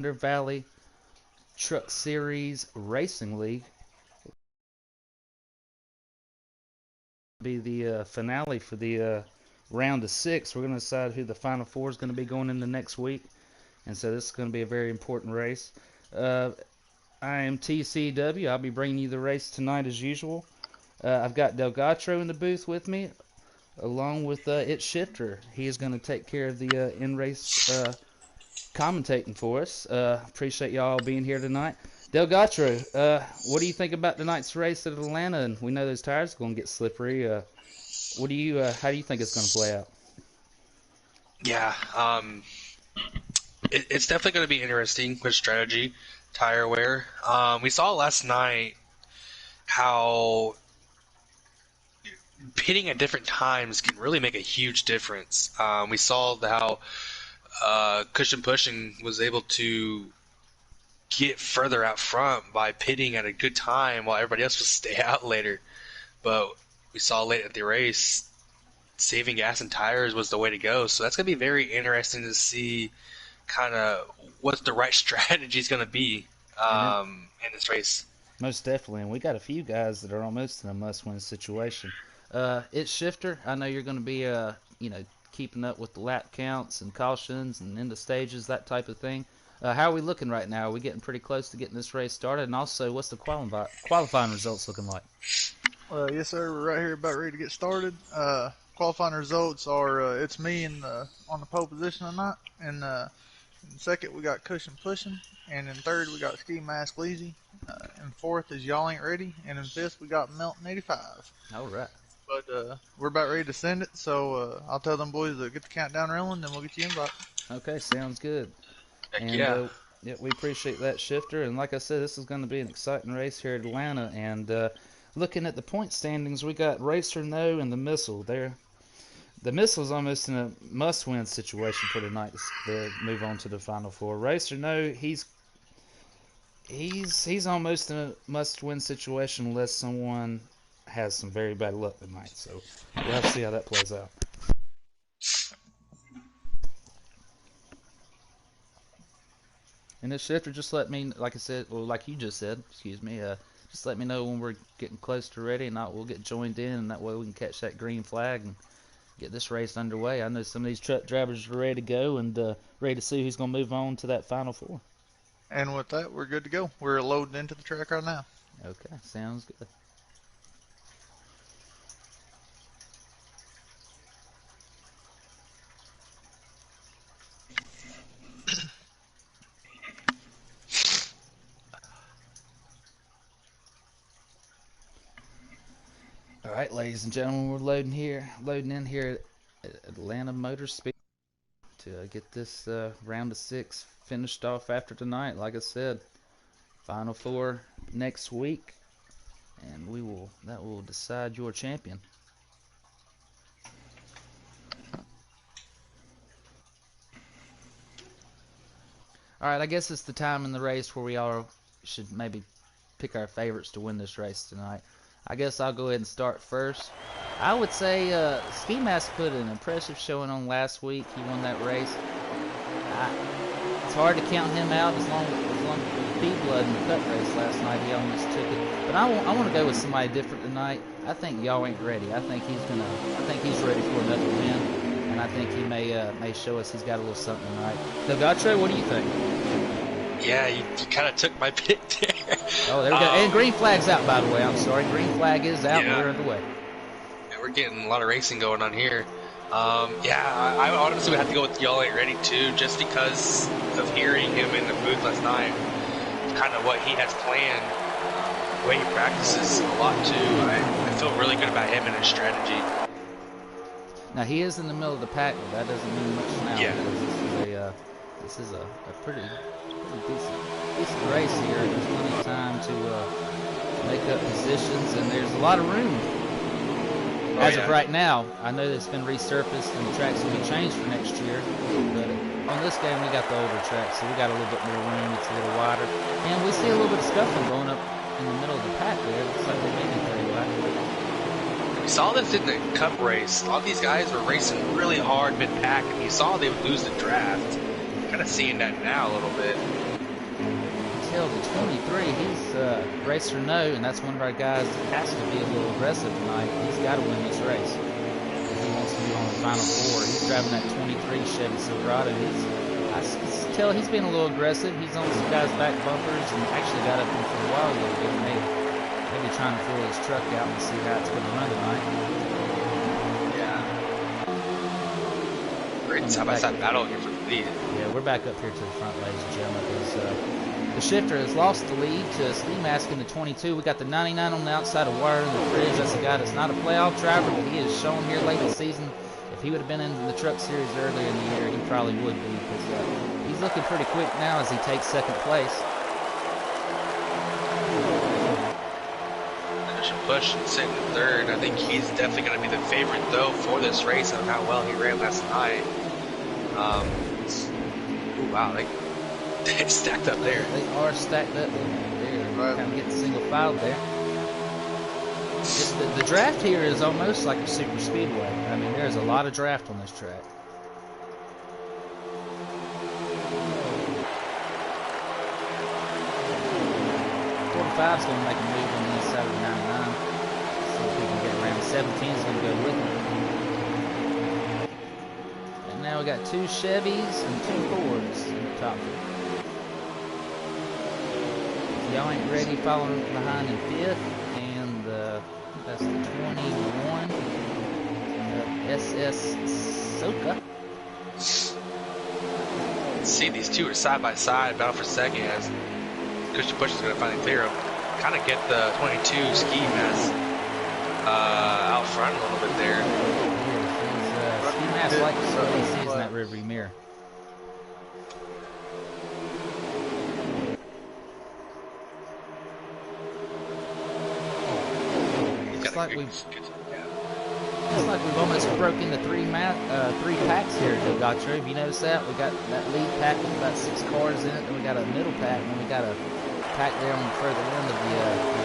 Thunder Valley Truck Series Racing League. Be the finale for the round of 6. We're going to decide who the final 4 is going to be going into next week, and so this is going to be a very important race. I am TCW. I'll be bringing you the race tonight as usual. I've got Delgatro in the booth with me, along with It Shifter. He is going to take care of the in-race commentating for us. Appreciate y'all being here tonight. Delgatro, what do you think about tonight's race at Atlanta? And we know those tires are going to get slippery. How do you think it's going to play out? Yeah, it's definitely going to be interesting with strategy, tire wear. We saw last night how pitting at different times can really make a huge difference. We saw how Cushion Pushing was able to get further out front by pitting at a good time while everybody else would stay out later. But we saw late at the race, saving gas and tires was the way to go. So that's going to be very interesting to see kind of what the right strategy is going to be in this race. Most definitely, and we got a few guys that are almost in a must-win situation. It's Shifter. I know you're going to be, keeping up with the lap counts and cautions and into stages, that type of thing. How are we looking right now? Are we getting pretty close to getting this race started? And also, what's the qualifying results looking like? Yes, sir. We're right here about ready to get started. Qualifying results are it's me on the pole position tonight. And in second, we got Cushion Pushing. And in third, we got Ski Mask Leezy. In fourth is Y'all Ain't Ready. And in fifth, we got Melton 85. All right. But we're about ready to send it. So I'll tell them boys to get the countdown rolling, then we'll get you invite. Okay, sounds good. Heck And yeah. yeah, we appreciate that, Shifter. And like I said, this is going to be an exciting race here at Atlanta. And looking at the point standings, we got Racer No and the Missile there. The Missile's almost in a must-win situation for tonight to move on to the Final 4. Racer No, he's almost in a must-win situation unless someone has some very bad luck tonight. So we'll have to see how that plays out. And this Shifter, just let me, like I said, or like you just said, excuse me, just let me know when we're getting close to ready, and we'll get joined in, and that way we can catch that green flag and get this race underway. I know some of these truck drivers are ready to go and ready to see who's going to move on to that Final 4. And with that, we're good to go. We're loading into the track right now. Okay, sounds good. All right, ladies and gentlemen, we're loading in here at Atlanta Motor Speed to get this round of 6 finished off after tonight. Like I said, Final 4 next week, and that will decide your champion. All right, I guess it's the time in the race where we all should maybe pick our favorites to win this race tonight. I guess I'll go ahead and start first. I would say Ski Mask put an impressive showing on last week. He won that race. It's hard to count him out as long as B Blood in the cut race last night. He almost took it. But I want to go with somebody different tonight. I think Y'all Ain't Ready. I think he's ready for another win, and I think he may show us he's got a little something tonight. Delgatro, what do you think? Yeah, you kind of took my pick there. Oh, there we go. And green flag's out, by the way. I'm sorry. Green flag is out. Yeah. We're underway. Yeah, we're getting a lot of racing going on here. I honestly would have to go with Y'all Ain't Ready too, just because of hearing him in the booth last night. Kind of what he has planned, the way he practices a lot too. I feel really good about him and his strategy. Now, he is in the middle of the pack, but that doesn't mean much now. Yeah. Because this is a pretty decent race here. There's plenty of time to make up positions, and there's a lot of room. As of right now, I know it's been resurfaced and the tracks will be changed for next year, but on this game we got the older track, so we got a little bit more room. It's a little wider, and we see a little bit of scuffling going up in the middle of the pack there. It looks like they may be pretty wide. We saw this in the Cup race. A lot of these guys were racing really hard mid-pack, and you saw they would lose the draft. Kind of seeing that now a little bit. 23, he's racer no, and that's one of our guys that has to be a little aggressive tonight. He's got to win this race if he wants to be on the final four. He's driving that 23 Chevy Silverado. I can tell he's being a little aggressive. He's on some guys' back bumpers and actually got up in for a while a little bit. Maybe trying to pull his truck out and see how it's going to run tonight. Yeah. Great side-by-side battle here for the lead. Yeah, we're back up here to the front, ladies and gentlemen, because the shifter has lost the lead to Ski Mask in the 22. We got the 99 on the outside of Wire in the fridge. That's a guy that's not a playoff driver, but he is shown here late in the season. If he would have been in the truck series earlier in the year, he probably would be, because he's looking pretty quick now as he takes second place. Push sitting in third. I think he's definitely going to be the favorite though for this race on how well he ran last night. Ooh, wow, they're stacked up there. They are stacked up there. Right. Kind of get the single file there. The draft here is almost like a super speedway. I mean, there's a lot of draft on this track. Is going to make a move on the inside of the 99. See if we can get around. 17 is going to go with him. And now we got 2 Chevys and 2 Fords in the top 4. If y'all ain't ready, following behind in 5th. And that's the 21 SS Soka. See, these two are side by side, battle for second as Christian Push is going to finally clear him. Kind of get the 22 Ski Mask out front a little bit there. Ski Mask like what he sees in that rearview mirror. Looks like we've almost broken the three packs here at Gatro. Have you noticed that? We got that lead pack with about 6 cars in it, then we got a middle pack, and then we got a pack there on the further end of the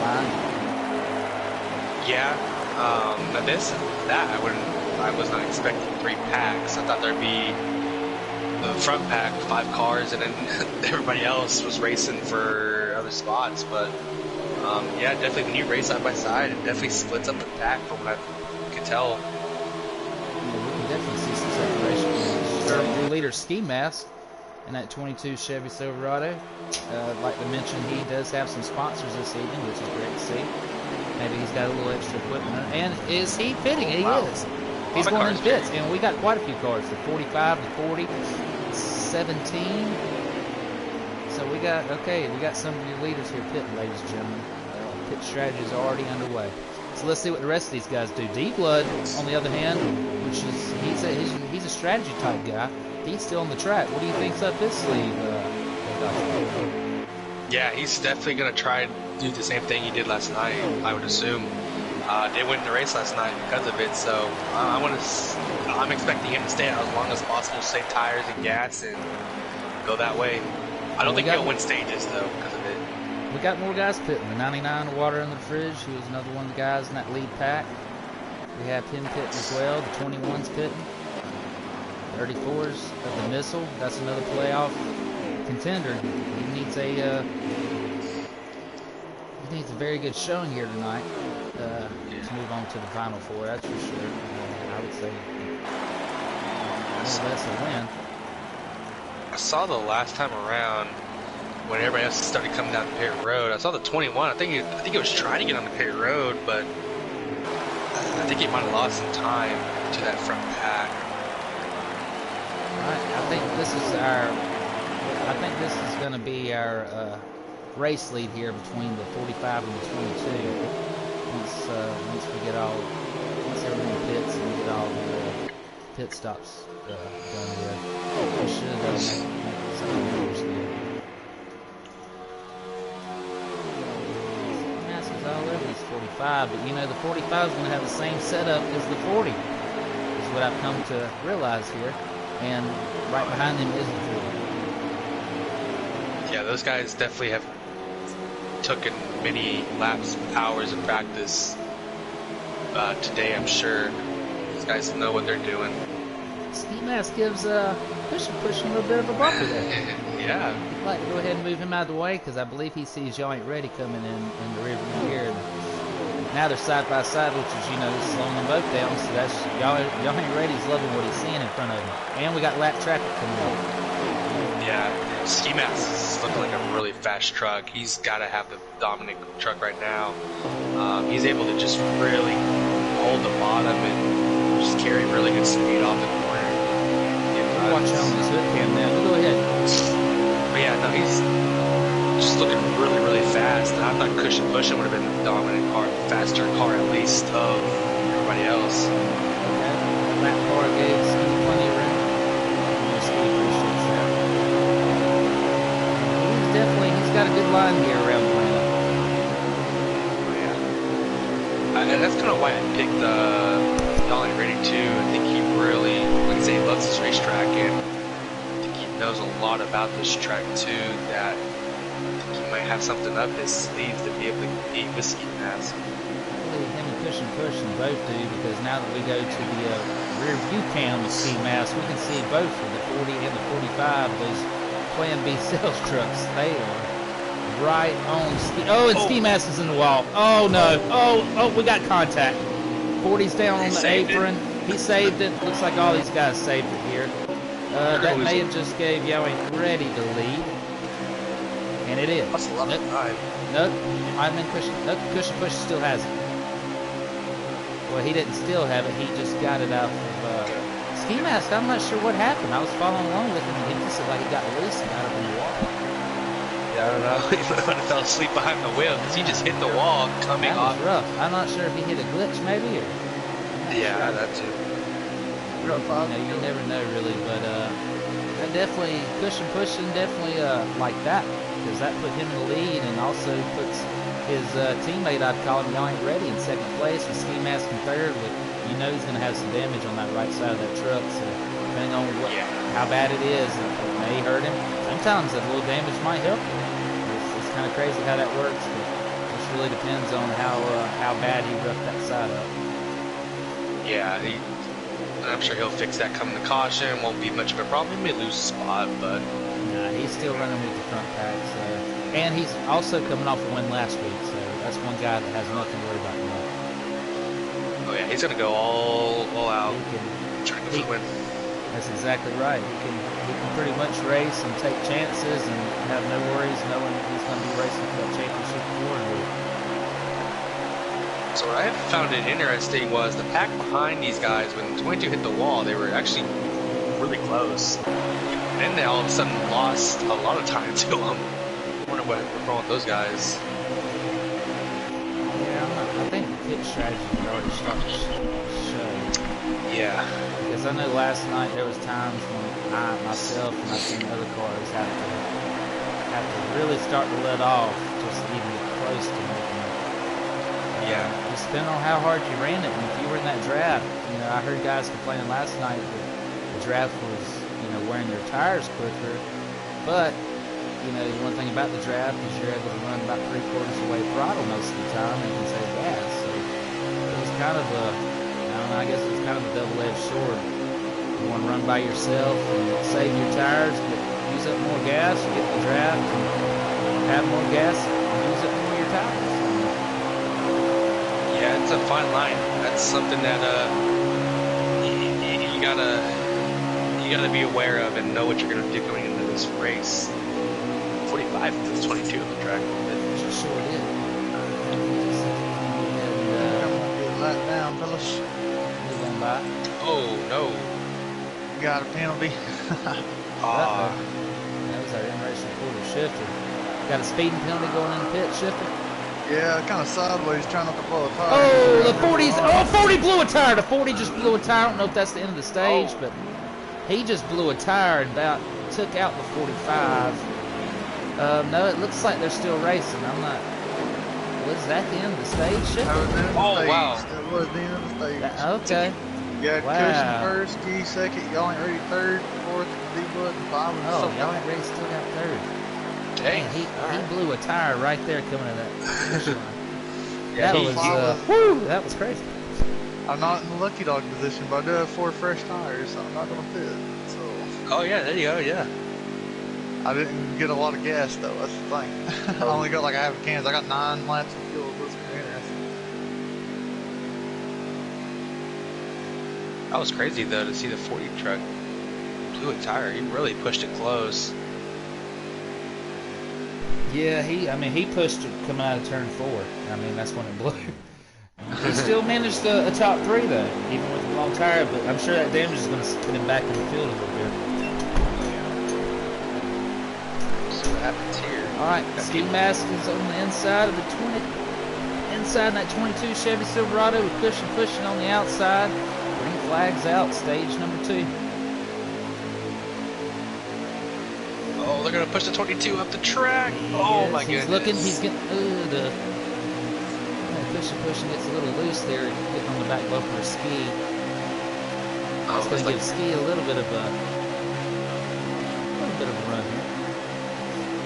line. Yeah, I was not expecting 3 packs. I thought there'd be the front pack, 5 cars, and then everybody else was racing for other spots. But yeah, definitely when you race side by side, it definitely splits up the pack from what I could tell. Yeah, we can definitely see some separation. Your leader, Ski Mask, in that 22 Chevy Silverado. I'd like to mention he does have some sponsors this evening, which is great to see. Maybe he's got a little extra equipment. And is he fitting? He is. He's going in pits, and we got quite a few cars, the 45, the 40, 17. So we got some of your leaders here pitting, ladies and gentlemen. Pit strategy is already underway. So let's see what the rest of these guys do. D-Blood, on the other hand, which is he's a strategy type guy. He's still on the track. What do you think's up his sleeve? Yeah, he's definitely going to try and do the same thing he did last night, I would assume. They win the race last night because of it, so I'm expecting him to stay out as long as possible, save tires and gas, and go that way. I don't think he'll win stages, though, because of it. We got more guys pitting. The 99 Water in the fridge, he was another one of the guys in that lead pack. We have him pitting as well. The 21's pitting. 34's of the Missile. That's another playoff contender. He needs a very good showing here tonight to move on to the Final Four. That's for sure. I would say that's a win. I saw the last time around when everybody else started coming down the pit road. I saw the 21. I think he was trying to get on the pit road, but I think he might have lost some time to that front pack. I think this is going to be our race lead here between the 45 and the 22. Once everyone pits and we get all the pit stops done with, we should make some numbers here. Mask is all over this 45, but you know the 45 is going to have the same setup as the 40. Is what I've come to realize here. And right behind them is the 40. Yeah, those guys definitely have taken many laps, hours of practice today, I'm sure. These guys know what they're doing. Ski Mask gives pushing a little bit of a bumper there. Yeah. I'd like to go ahead and move him out of the way because I believe he sees y'all ain't ready coming in the rear view here. And now they're side by side, which is, you know, slowing them both down. So that's y'all ain't ready. He's loving what he's seeing in front of him. And we got lap traffic coming up. Yeah, Ski Mask is looking like a really fast truck. He's got to have the dominant truck right now. He's able to just really hold the bottom and just carry really good speed off the corner. Watch out on his hood cam now. Go ahead. But yeah, no, he's just looking really, really fast. I thought Cushion Pushing would have been the dominant car, faster car at least of everybody else. Okay. That car gave Skinny plenty of room. Skinny appreciates that. He's got a good line here around Atlanta. Yeah. And that's kind of why I picked Y'all Ain't Ready too. I think he really, like I say, he loves this racetrack, and I think he knows a lot about this track too, that I think he might have something up his sleeve to be able to compete with Ski Mask. Him and Cushion Pushing both do, because now that we go to the rear view cam with Ski Mask, we can see both of the 40 and the 45, those Plan B sales trucks. They are right on Ski. Oh, and Ski Mask is in the wall. Oh no. Oh, we got contact. 40's down on the apron. He saved it. Looks like all these guys saved it here. That may have just gave Y'all Ain't Ready the lead. And it is. That's a lot of time. Nope. Cushion Push still has it. Well, he didn't still have it. He just got it out of Ski Mask. I'm not sure what happened. I was following along with him, and he just looked like he got loose and got up in the wall. Yeah, I don't know. He might have fell asleep behind the wheel because he just hit the wall coming That off. was rough. I'm not sure if he hit a glitch, maybe, or. Yeah, that too. You know, you never know really, but that definitely Cushion Pushing definitely like that, because that put him in the lead and also puts his teammate, I'd call him, Y'all Ain't Ready, in second place with Ski Mask in third. But you know he's going to have some damage on that right side of that truck, so depending on how bad it is, it may hurt him. Sometimes a little damage might help him. It's kind of crazy how that works, but it just really depends on how bad he roughed that side up. Yeah, I'm sure he'll fix that coming to caution. Won't be much of a problem. He may lose a spot, but nah, he's still running with the front pack. So, and he's also coming off a win last week, so that's one guy that has nothing to worry about now. Oh yeah, he's gonna go all out. Trying to go for the win. That's exactly right. He can pretty much race and take chances and have no worries knowing he's going to be racing for that championship award. So what I found it interesting was the pack behind these guys, when 22 hit the wall, they were actually really close. And they all of a sudden lost a lot of time to them. I wonder what's wrong with those guys. Yeah, I think the pit strategy is already starting to show. Yeah. Because I know last night there was times when I, myself, and I've seen other cars have to really start to let off just to even get close to making it. Yeah. Just depending on how hard you ran it, and if you were in that draft, you know, I heard guys complaining last night that the draft was, you know, wearing their tires quicker, but, you know, the one thing about the draft is you're able to run about 3/4 away throttle most of the time and can save gas, so it was kind of a, I don't know, I guess it was kind of a double-edged sword. You want to run by yourself and save your tires, but use up more gas, you get the draft, and have more gas, and use up more of your tires. Yeah, it's a fine line. That's something that you gotta be aware of and know what you're gonna do going into this race. 45 to 22 on the track. It sure did. Get let down, fellas. Move on by. Oh no. We got a penalty. Ah. That was our in-race reporter, Shifter. Got a speeding penalty going in the pit, Shifter. Yeah, kind of sideways, trying not to blow a tire. Oh, the 40's. Oh, 40 blew a tire. The 40 just blew a tire. I don't know if that's the end of the stage, but he just blew a tire and about took out the 45. No, it looks like they're still racing. I'm not. Was that the end of the stage, Shifter? That was the end of the Oh, stage. wow. That was the end of the stage. Okay. You got Wow. Cushion first, Key second, Y'all Ain't Ready third, fourth, D-Bud, and 5 and Oh, something. Y'all Ain't Ready still got third. Dang. Man, he blew a tire right there coming to that finish line. Yeah, That he- was, woo, that was crazy. I'm not in the lucky dog position, but I do have 4 fresh tires, so I'm not going to pit. So Oh yeah, there you go. Yeah. I didn't get a lot of gas though. That's the thing. I only got like a half a can. I got 9 laps of fuel. It was gonna be interesting. That was crazy though to see the 40 truck blew a tire. He really pushed it close. Yeah, he pushed it coming out of turn 4. I mean, that's when it blew. He still managed a top 3 though, even with the long tire. But I'm sure that damage is going to put him back in the field a little bit. See what happens here. All right, Ski Mask is on the inside of the 20, inside that 22 Chevy Silverado with Cushion pushing on the outside. Green flags out, stage number 2. Oh, they're gonna push the 22 up the track. Oh my goodness. He's looking. He's getting. The Cushion gets a little loose there, getting on the back bumper of Ski. That's going to give Ski a little bit of a run here.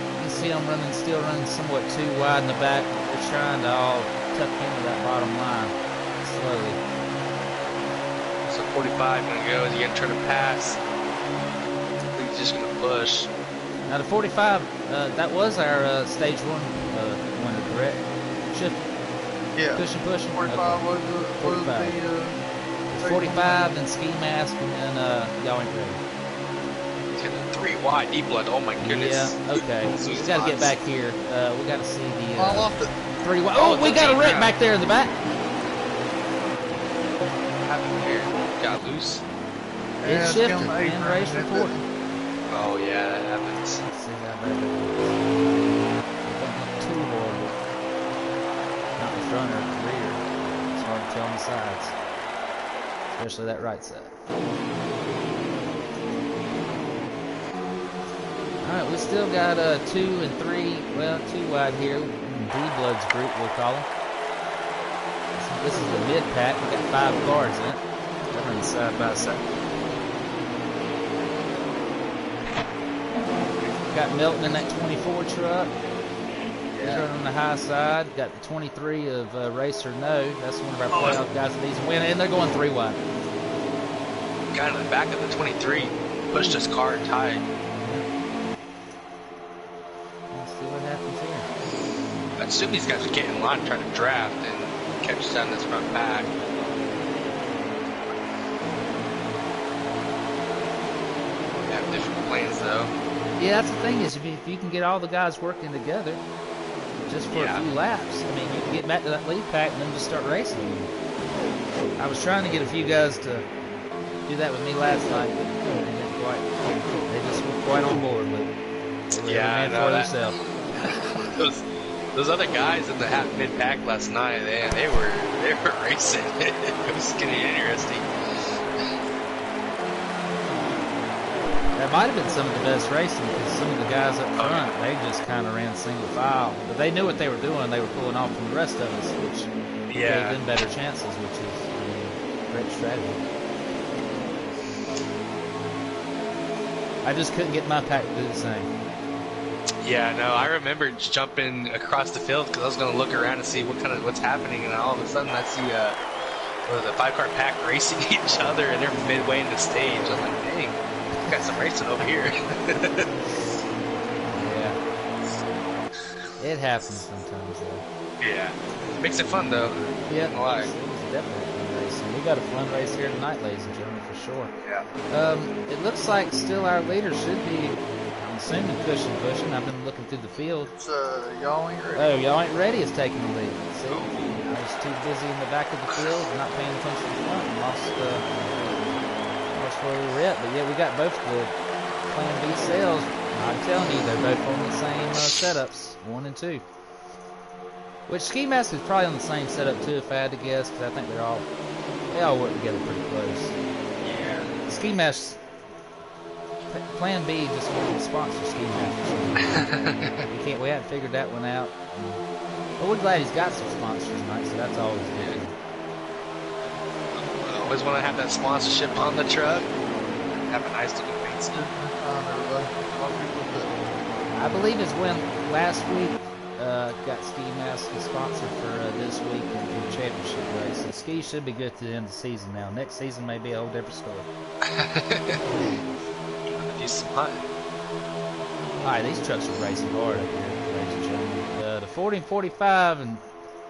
You can see him still running somewhat too wide in the back. They're trying to all tuck into that bottom line slowly. So 45 gonna go. Is he gonna try to pass? I think he's just gonna push. Now the 45, that was our stage 1 winner, correct? Shift. Yeah. Cushion pushing. 45 was the 45, then Ski Mask, and then y'all ain't ready. He's getting 3 wide, deep blood. Oh my goodness. Yeah. Okay. So we got to get back here. We got to see the off the 3 wide. Oh, we got a wreck back there in the back. What happened here? Got loose. It shifted and race report. Oh yeah, that happens. Let's see how bad it don't look too horrible. Not in front or the rear. It's hard to tell on the sides. Especially that right side. Alright, we still got 2 and 3, well, 2 wide here. D-Bloods group, we'll call them. This is the mid-pack. We got 5 cars in it. They're running side by side. Got Milton in that 24 truck. He's running on the high side. Got the 23 of Racer No. That's one of our playoff guys that needs to win. And they're going 3 wide. Guy in the back of the 23 pushed his car tight. Let's see what happens here. I assume these guys are getting in line trying to draft and catch down this front back. They have different plans though. Yeah, that's the thing is, if you can get all the guys working together just for a few laps, I mean, you can get back to that lead pack and then just start racing. I was trying to get a few guys to do that with me last night, but they just weren't quite on board with it. Yeah, I know that. Themselves. those other guys in the half mid pack last night, they were racing. It was getting interesting. That might have been some of the best racing because some of the guys up front, they just kind of ran single file. But they knew what they were doing. They were pulling off from the rest of us, which gave them better chances, which is a great strategy. I just couldn't get my pack to do the same. Yeah, no, I remember jumping across the field because I was going to look around and see what's happening, and all of a sudden I see the 5-car pack racing each other, and they're midway in the stage. I'm like, dang. Got some racing over here. Yeah. It happens sometimes, though. Yeah. Makes it fun, though. Yeah. Why? It's definitely fun racing. We got a fun race here tonight, ladies and gentlemen, for sure. Yeah. It looks like still our leader should be, I'm assuming, Cushion pushing. I've been looking through the field. It's, y'all ain't ready. Oh, y'all ain't ready is taking the lead. See? I was too busy in the back of the field, not paying attention to the front, and lost where we were at. But yeah, we got both the Plan B sales. I'm telling you, they're both on the same setups, 1 and 2. Which Ski Mask is probably on the same setup too, if I had to guess, because I think they all work together pretty close. Yeah. Ski Mask, Plan B just wanted to sponsor Ski Mask. We haven't figured that one out. But we're glad he's got some sponsors tonight, so that's always good. Always want to have that sponsorship on the truck. Have a nice looking paint scheme. I believe it's when last week got Ski Mask a sponsor for this week and for the championship race. So Ski should be good to the end of the season now. Next season may be a whole different story. If you smile. Alright, these trucks are racing hard up here, ladies and gentlemen. The 40 and 45 and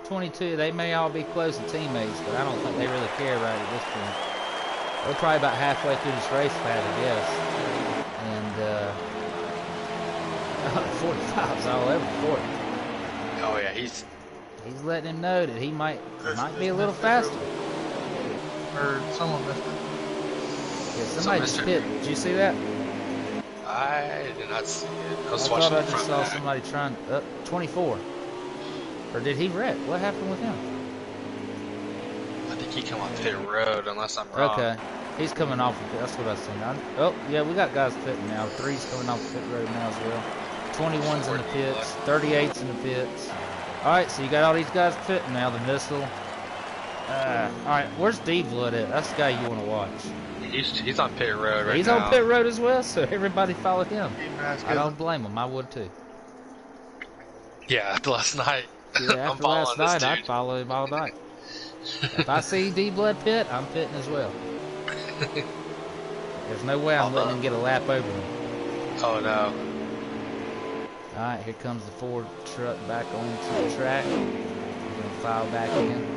22, they may all be close to teammates, but I don't think they really care right at this point. They're probably about halfway through this race, if I had to guess. And 45's all over 40. Oh yeah, he's He's letting him know that he might be a little faster. Or someone missed it. Yeah, somebody just hit. Did you see that? I did not see it. I was I watching thought I the just front saw back. somebody trying 24. Or did he wreck? What happened with him? I think he come off pit road, unless I'm wrong. Okay. He's coming off of it. That's what I seen. Oh, yeah, we got guys pitting now. 3's coming off the pit road now as well. 21's in the pits. 38's in the pits. Alright, so you got all these guys pitting now. The missile. Alright, where's D-Blood at? That's the guy you want to watch. He's on pit road right He's now. on pit road as well, so everybody follow him. Mask I don't isn't- blame him. I would too. Yeah, after last night. Yeah, I'm after following last this night, dude. I'd follow him all night. If I see D-Blood pit, I'm pitting as well. There's no way I'm letting him get a lap over me. Oh no. Alright, here comes the Ford truck back onto the track. We're going to file back in.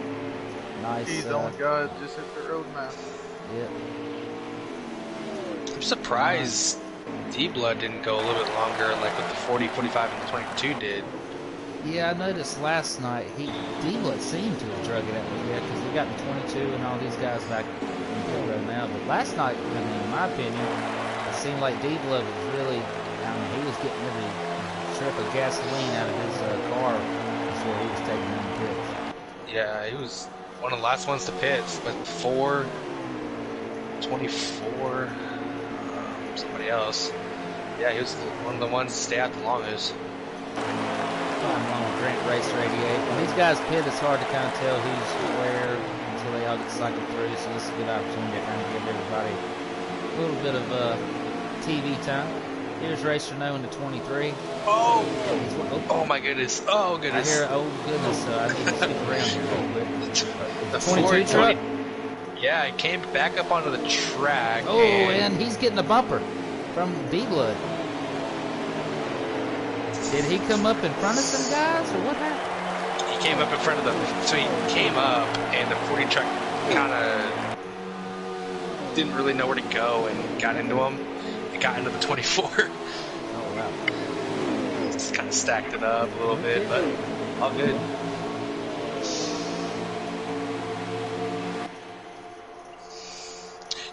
Nice. He's the only guy that just hit the road map. Yep. I'm surprised D-Blood didn't go a little bit longer, like what the 40, 45, and the 22 did. Yeah, I noticed last night, D-Blood seemed to have drug it out with because he got the 22 and all these guys back in pit road now. But last night, I mean, in my opinion, it seemed like D-Blood was really, he was getting every trip of gasoline out of his car before he was taking them pits. Yeah, he was one of the last ones to pit, but 4, 24, somebody else. Yeah, he was one of the ones to stay out the longest. I'm wrong with Grant Racer 88. When these guys pit, it's hard to kind of tell who's where until they all get cycled through, so this is a good opportunity to kind of give everybody a little bit of TV time. Here's Racer No in the 23. Oh! Oh, Oh my goodness! Oh I goodness! hear, oh goodness, so I need to skip around here a little bit. The 22 Ford truck? Yeah, it came back up onto the track. Oh, and he's getting a bumper from D-Blood. Did he come up in front of some guys, or what happened? he came up in front of the. So he came up, and the 40 truck kind of didn't really know where to go, and got into him. It got into the 24. Oh, wow. Just kind of stacked it up a little bit, but all good.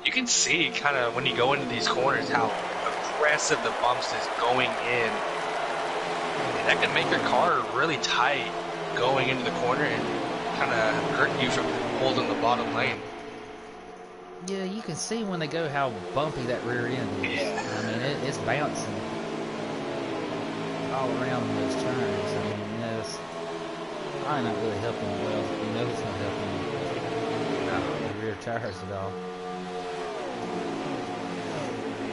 You can see kind of when you go into these corners how aggressive the bumps is going in. And that can make your car really tight going into the corner and kind of hurt you from holding the bottom lane. Yeah, you can see when they go how bumpy that rear end is. Yeah. I mean, it's bouncing all around those turns. I mean, it's probably not really helping him well. You know it's not helping him. The rear tires at all.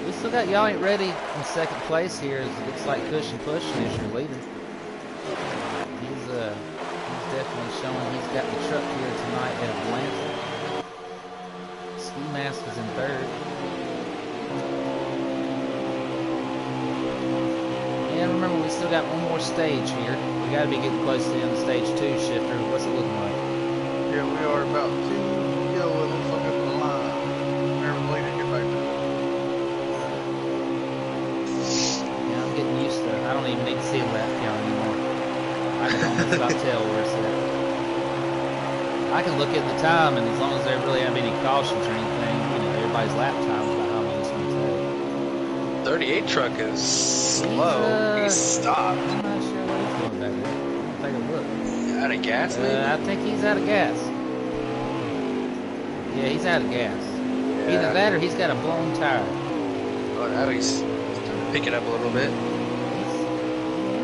We still got Y'all Ain't Ready in second place here. It looks like Cushion Pushing is your leader. He's definitely showing he's got the truck here tonight at Atlanta. Ski Mask is in third. And remember, we still got one more stage here. We got to be getting close to the end of stage 2, Shifter. What's it looking like? Yeah, we are about 2 yellow. It looks like up the line. Whenever the leader get back to it. Yeah, I'm getting used to it. I don't even need to see a lap count anymore. I can almost about tell where it's at. I can look at the time, and as long as they really have any cautions or anything, everybody's lap time is about how long it's going to take. 38 truck is slow. He's stopped. I'm not sure what he's doing back there. Take a look. Out of gas, maybe? I think he's out of gas. Yeah, he's out of gas. Either that or he's got a blown tire. Oh, now he's picking up a little bit. He's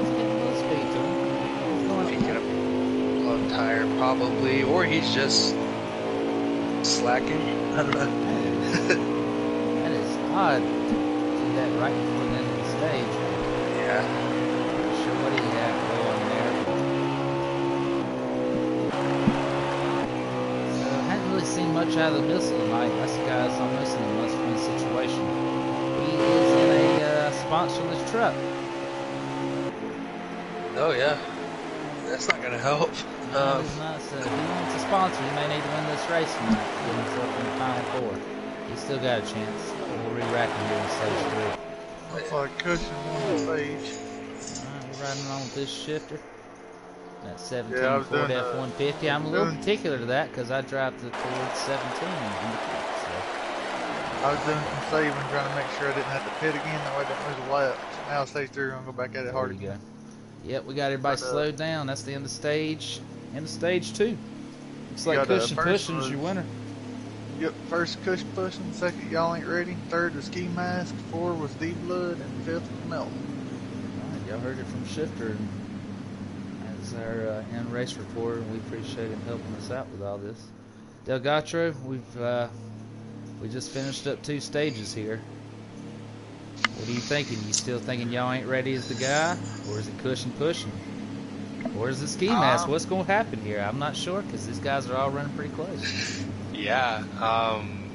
getting a little speed to him. He's going Picking up a blown tire, probably. Or he's just slacking. I don't know. That is odd to do that right before the end of the stage. Yeah. Not sure what he had going there. So I hadn't really seen much out of the missile tonight. That's the guy's almost in a must-win situation. He is in a sponsorless truck. Oh yeah, that's not gonna help. No, it's not. So if he wants a sponsor, he may need to win this race tonight to get himself in the final four. He's still got a chance. We'll re-rack him here in stage 3. Looks like Cushion won the stage. Alright, we're riding along with this shifter. That 17 Yeah, I was Ford doing F-150. I'm a little particular to that because I drive the Ford 17 in the cut. So. I was doing some saving, trying to make sure I didn't have to pit again. That way I didn't lose a lap. So now stage 3, we're going to go back at it hard There you again. go. Yep, we got everybody slowed down. That's the end of stage. End of stage 2. Looks like Cushion Pushing is your winner. Yep, first Cushion Pushing, second Y'all Ain't Ready, third was Ski Mask, 4 was D-Blood, and 5th was Melton. Alright, y'all heard it from Shifter as our end race reporter, and we appreciate him helping us out with all this. Delgatro, we just finished up 2 stages here. What are you thinking? You still thinking Y'all Ain't Ready is the guy, or is it Cushion Pushing? Or is it Ski Mask? What's going to happen here? I'm not sure because these guys are all running pretty close. Yeah,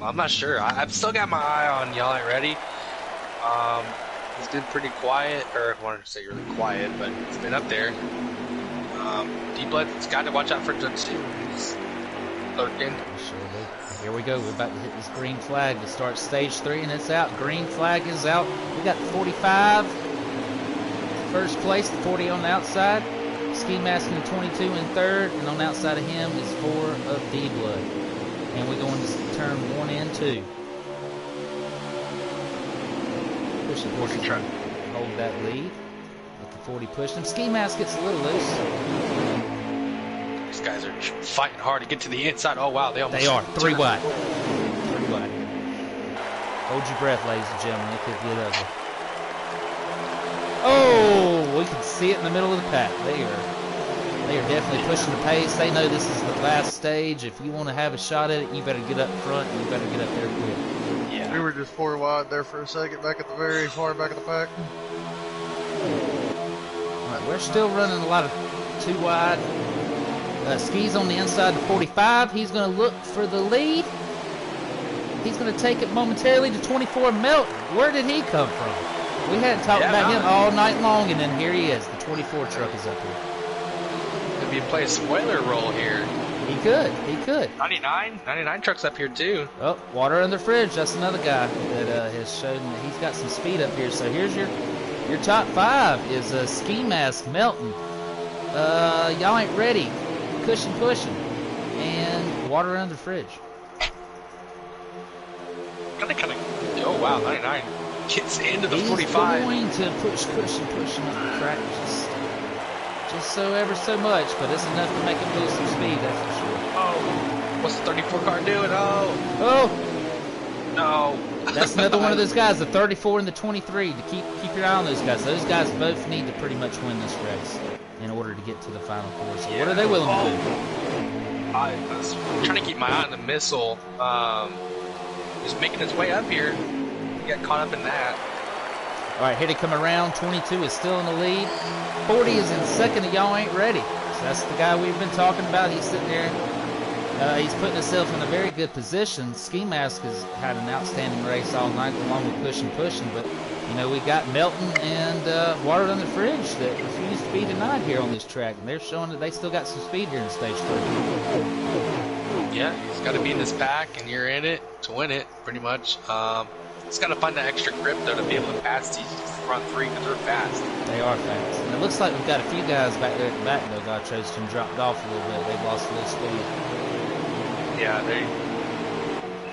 I'm not sure. I've still got my eye on Y'all Ain't Ready. He's been pretty quiet, or I wanted to say really quiet, but he's been up there. D-Blood's got to watch out for Judge too. He's lurking. Here we go. We're about to hit this green flag to start stage 3, and it's out. Green flag is out. We got the 45 first place, the 40 on the outside. Ski Mask in the 22 in third, and on the outside of him is 4 of D-Blood. And we go into turn 1 and 2. Pushing, hold that lead. Let the 40 push him. Ski Mask gets a little loose. These guys are fighting hard to get to the inside. Oh wow, they are 3 wide. 3 wide. Hold your breath, ladies and gentlemen. It could get ugly. Oh, we can see it in the middle of the pack. They are definitely pushing the pace. They know this is the last stage. If you want to have a shot at it, you better get up front. You better get up there quick. Yeah. We were just 4 wide there for a second, back at the very far back of the pack. All right, we're still running a lot of 2 wide. Ski's on the inside of 45. He's going to look for the lead. He's going to take it momentarily to 24. Melton, where did he come from? We hadn't talked about him all night long, and then here he is. The 24 truck is up here. Could be play a spoiler role here. He could. 99 trucks up here too. Oh, water in the fridge. That's another guy that has shown that he's got some speed up here. So here's your top 5 is Ski Mask, Melton, Y'all Ain't Ready, Cushion Pushing, and water under the fridge. Oh wow, 99 gets into the 45. He's going to push Cushion Pushing up the track just so ever so much, but it's enough to make him lose some speed, that's for sure. Oh, what's the 34 car doing? Oh, no. That's another one of those guys, the 34 and the 23. To keep your eye on those guys. Those guys both need to pretty much win this race in order to get to the final 4. So what are they willing to do? I was trying to keep my eye on the missile. Just making his way up here. He got caught up in that. All right, here they come around. 22 is still in the lead. 40 is in second, and Y'all Ain't Ready. So that's the guy we've been talking about. He's sitting there. He's putting himself in a very good position. Ski Mask has had an outstanding race all night along with Cushion Pushing. But, you know, we got Melton and Water Under the Fridge that refuse to be denied here on this track. And they're showing that they still got some speed here in stage 3. Yeah, he's got to be in this pack, and you're in it to win it, pretty much. He's got to find that extra grip, though, to be able to pass these front 3 because they're fast. They are fast. And it looks like we've got a few guys back there at the back, though. Gaucho's been dropped off a little bit. They've lost a little speed. Yeah,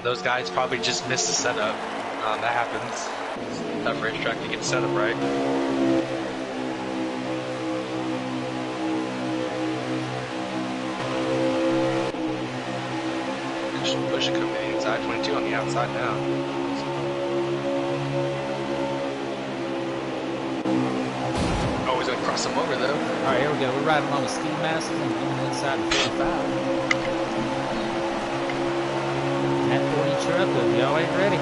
those guys probably just missed the setup. That happens. It's a tough racetrack to get the setup right. Push it come to the inside, 22 on the outside now. Oh, he's going to cross him over, though. All right, here we go. We're riding along with Ski Masks and on the inside of 45. That 40 truck with Y'all Ain't Ready.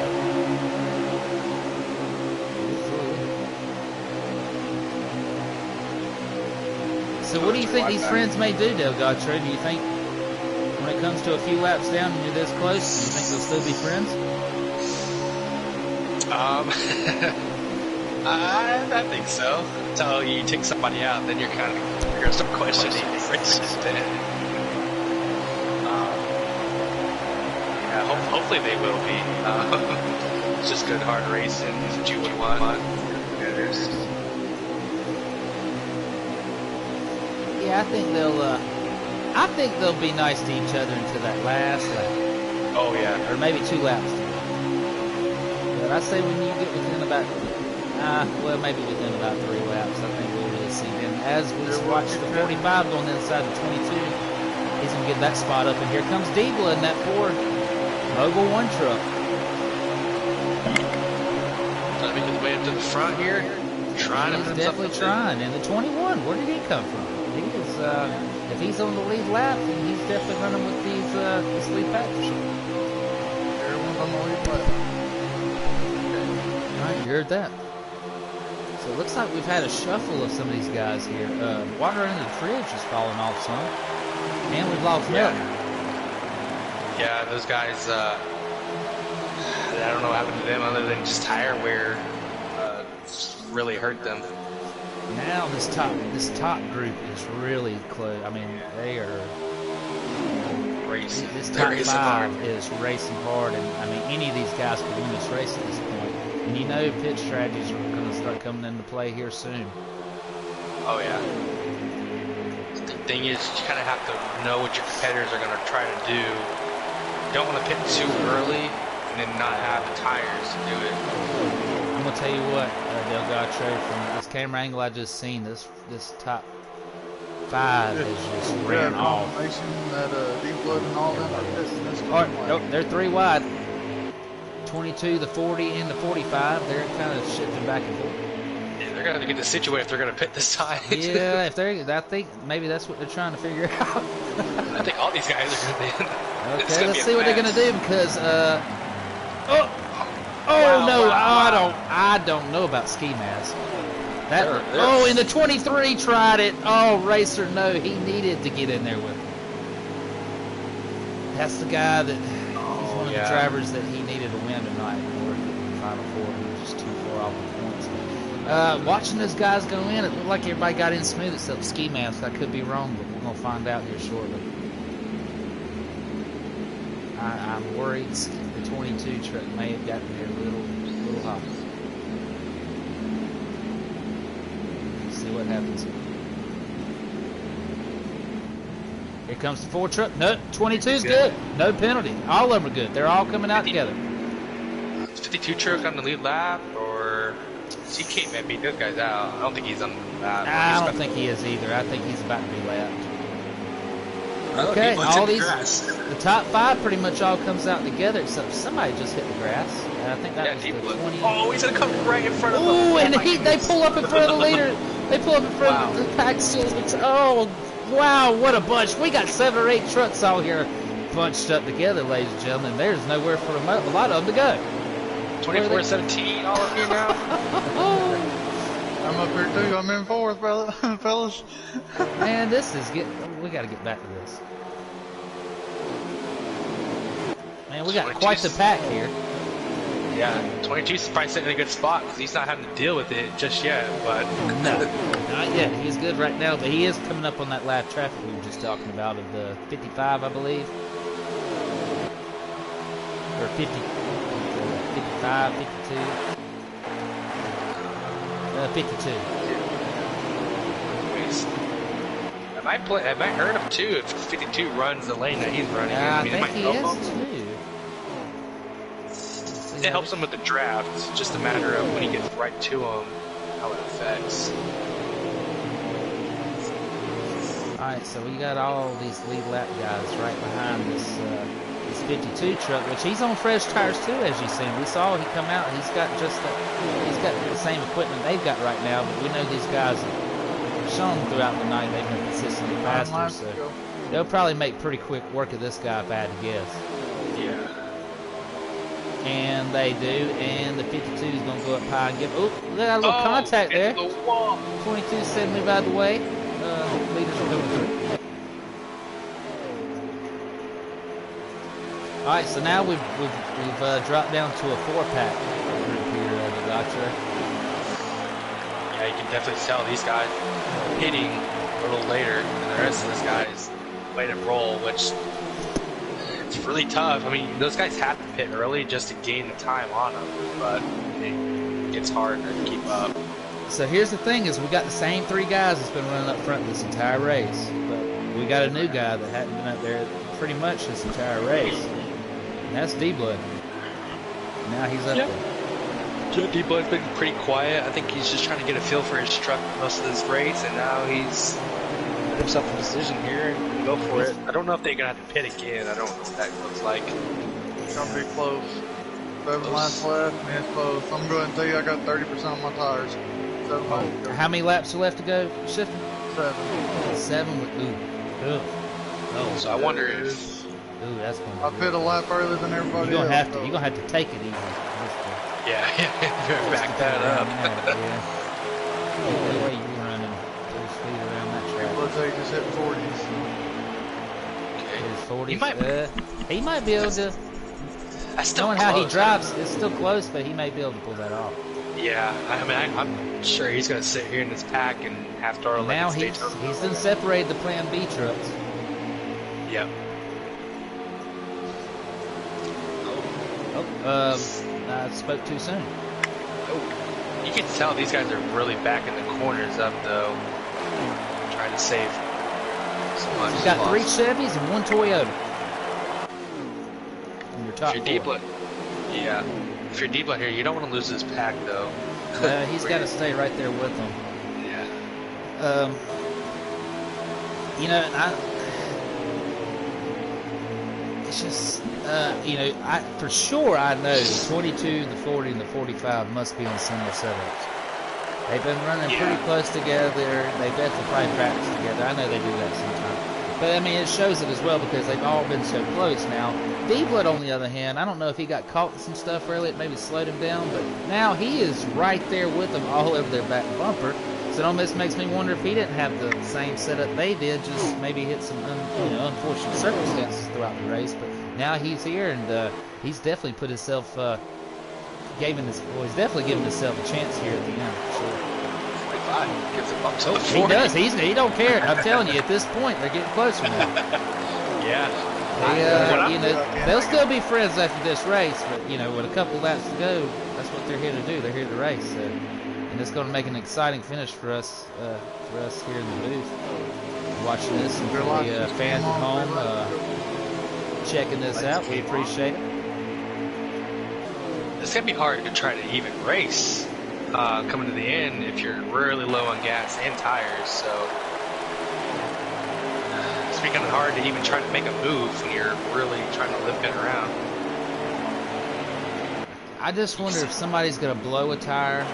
So what do you think these friends may do, Delgatro? Do you think when it comes to a few laps down and you're this close, do you think they'll still be friends? I think so. Until you take somebody out, then you're gonna start questioning the races. Yeah, hopefully they will be. It's just good hard racing. That's what you would want. Yeah, I think they'll be nice to each other until that last lap. Oh yeah. Or maybe 2 laps. But I say when you get within about, maybe within about 3 laps, I think we'll really see them. As we watch the 45 going inside the 22, he's going to get that spot up. And here comes Diebla in that Ford Mobil 1 truck. Trying to make his way up to the front here. He's definitely trying. And the 21, where did he come from? He is, if he's on the lead lap, then he's definitely running with this lead pack for sure. Everyone's on the lead lap. Alright, you heard that. So it looks like we've had a shuffle of some of these guys here. Water under the fridge is falling off some. And we've lost milk. Yeah, those guys, I don't know what happened to them other than just tire wear really hurt them. Now this top group is really close. I mean, they are racing. This top 5 is racing hard, and I mean, any of these guys could win this race at this point. And you know, pit strategies are going to start coming into play here soon. Oh yeah. The thing is, you kind of have to know what your competitors are going to try to do. You don't want to pit too early and then not have the tires to do it. I'm gonna tell you what, Delgacho, from this camera angle I just seen, this top 5 is just ran off. That Deep Blood and all them are pissing this nope, they're 3 wide. 22, the 40, and the 45. They're kind of shifting back and forth. Yeah, they're gonna get the situation if they're gonna pit this time. Yeah, I think maybe that's what they're trying to figure out. I think all these guys are gonna be. Okay, let's see what they're gonna do because I don't know about ski mask. And the 23 tried it. Oh, Racer, no, he needed to get in there with him. That's the guy that he's one of the drivers that he needed to win tonight or the Final 4. He was just too far off the points. Watching those guys go in, it looked like everybody got in smooth except ski mask. I could be wrong, but we're gonna find out here shortly. I'm worried the 22 truck may have gotten there a little hot. Let's see what happens. Here comes the 4 truck. No, 22's good. No penalty. All of them are good. They're all coming out together. 52 truck on the lead lap, or he can't beat those guys out. I don't think he's on the lap. I don't think he is either. I think he's about to be lapped. Okay, all these, the top 5 pretty much all comes out together, except somebody just hit the grass. And I think that was the 20. Oh, he's gonna come right in front of them. Oh, and they pull up in front of the leader. They pull up in front of the pack. Oh, wow, what a bunch. We got 7 or 8 trucks all here bunched up together, ladies and gentlemen. There's nowhere for a lot of them to go. 24-17, all of you now. I'm up here too. I'm in 4th, brother, fellas. Man, this is we got to get back to this. Man, we got quite the pack here. Yeah, 22 is probably sitting in a good spot because he's not having to deal with it just yet. But no, not yet. He's good right now, but he is coming up on that lap traffic we were just talking about of the 55, I believe, or 50, 55, 52. 52. I might hurt him too if 52 runs the lane that he's running. I think he is too. It helps him with the draft. It's just a matter of when he gets right to him, how it affects. Alright, so we got all these lead lap guys right behind this 52 truck, which he's on fresh tires too, as you've seen. We saw he come out. He's got the same equipment they've got right now, but we know these guys have shown throughout the night they've been consistently faster, so they'll probably make pretty quick work of this guy if I had to guess. Yeah. And they do, and the 52 is going to go up high and give. Oh, they got a little contact there. 22 said move out of the way. Leaders are coming through. All right, so now we've dropped down to a 4-pack group here, Delgacho. Yeah, you can definitely tell these guys hitting a little later than the rest of these guys played a roll, which it's really tough. I mean, those guys have to pit early just to gain the time on them, but it gets harder to keep up. So here's the thing: is we got the same 3 guys that's been running up front this entire race, but we got a new guy that hadn't been up there pretty much this entire race, and that's D-Blood. Now he's up there. Yeah, D-Blood's been pretty quiet. I think he's just trying to get a feel for his truck most of this race, and now he's put himself in position here and go for it. I don't know if they're gonna have to pit again. I don't know what that looks like. It's gonna be close. 7 laps left, and it's close. I'm going to tell you, I got 30% on my tires. 7 laps to go. How many laps are left to go, Shifter? 7. 7 with Oh, so I wonder if Ooh, that's I gonna be pit a lap earlier than everybody You're else. gonna have to take it easy. yeah, back that up. Yeah. The way you running full speed around that track. Let's say just hit 40s. His 40s. He might- He might be able to. That's still Knowing how he close. drives, it's still close, but he may be able to pull that off. Yeah, I mean, I'm sure he's gonna sit here in his pack and have to like Now stay he's done separated the Plan B trucks. Yep. I spoke too soon. You can tell these guys are really backing the corners up though, trying to save so much. You got loss. 3 Chevys and 1 Toyota. In your top If you're 4. D-Blood, yeah. If you're D-Blood here, you don't want to lose this pack though. He's got to stay right there with them. Yeah. You know, it's just, you know, for sure I know the 22, the 40, and the 45 must be on similar setups. They've been running pretty close together. They definitely probably practice together. I know they do that sometimes. But, I mean, it shows it as well because they've all been so close now. D-Blood, on the other hand, I don't know if he got caught with some stuff early. It maybe slowed him down. But now he is right there with them all over their back bumper. So it almost makes me wonder if he didn't have the same setup they did, just maybe hit some unfortunate circumstances throughout the race. But now he's here, and he's definitely put himself, he's definitely giving himself a chance here at the end. For sure. 45 gives a bump to the He 40. does. He don't care. I'm telling you, at this point, they're getting closer now. Yeah. They'll still be friends after this race, but with a couple laps to go, that's what they're here to do. They're here to race, and it's going to make an exciting finish for us here in the booth. Watching this, and for the fans at home checking this out, we appreciate it. It's gonna be hard to try to even race coming to the end if you're really low on gas and tires. So it's becoming hard to even try to make a move when you're really trying to limp it around. I just wonder if somebody's going to blow a tire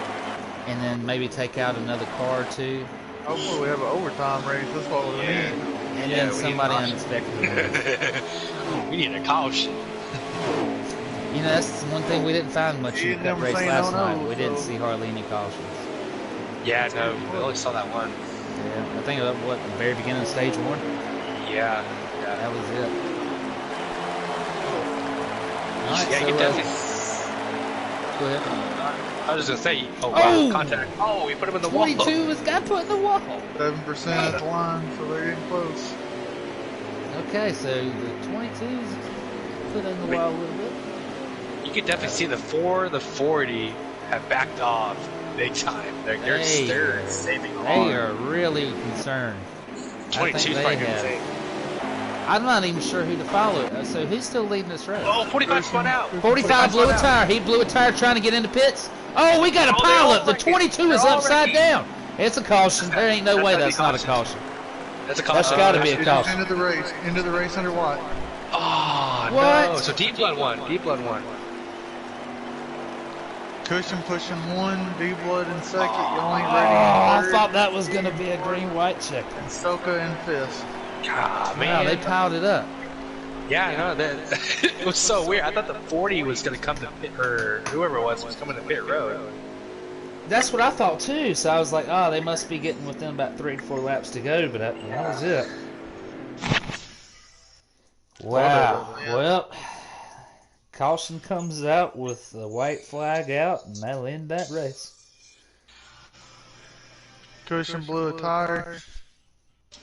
and then maybe take out another car or two. Hopefully we have an overtime race. That's what we need. And then somebody unexpected. We need a caution. That's one thing we didn't find much in that race last night. We didn't see hardly any cautions. Yeah, no, we only saw that one. Yeah, I think the very beginning of stage 1. Yeah. That was it. All right, Yeah, so, you definitely. go ahead. I was just gonna say, wow, contact. Oh, we put him in the 22 wall. was got put in the wall. 7% at the line, so they're getting close. Okay, so the 22's put in the wall a little bit. You can definitely see the 4, the 40 have backed off big time. They're saving a lot. They are really concerned. 22's probably going to say. I'm not even sure who to follow. So who's still leading this race? Oh, 45 spun out. 45 blew a tire. He blew a tire trying to get into pits. Oh, we got a pileup. The 22 is upside down. It's a caution. There ain't no way that's not a caution. That's a caution. That's got to be a caution. End of the race. End of the race under what? Oh, What? no. So D-Blood won. D-Blood won. Cushion pushing 1, D-Blood in second, Young Oh, ready I in third, thought that was going to be a green-white check. and Soka in 5th. God, Wow, man. they piled it up. Yeah, I know. It was so weird. I thought the 40 was going to come to pit, or whoever it was coming to pit road. That's what I thought too. So I was like, oh, they must be getting within about 3 to 4 laps to go, but that was it. Wow. Well, caution comes out with the white flag out, and that'll end that race. Cushion blew a tire.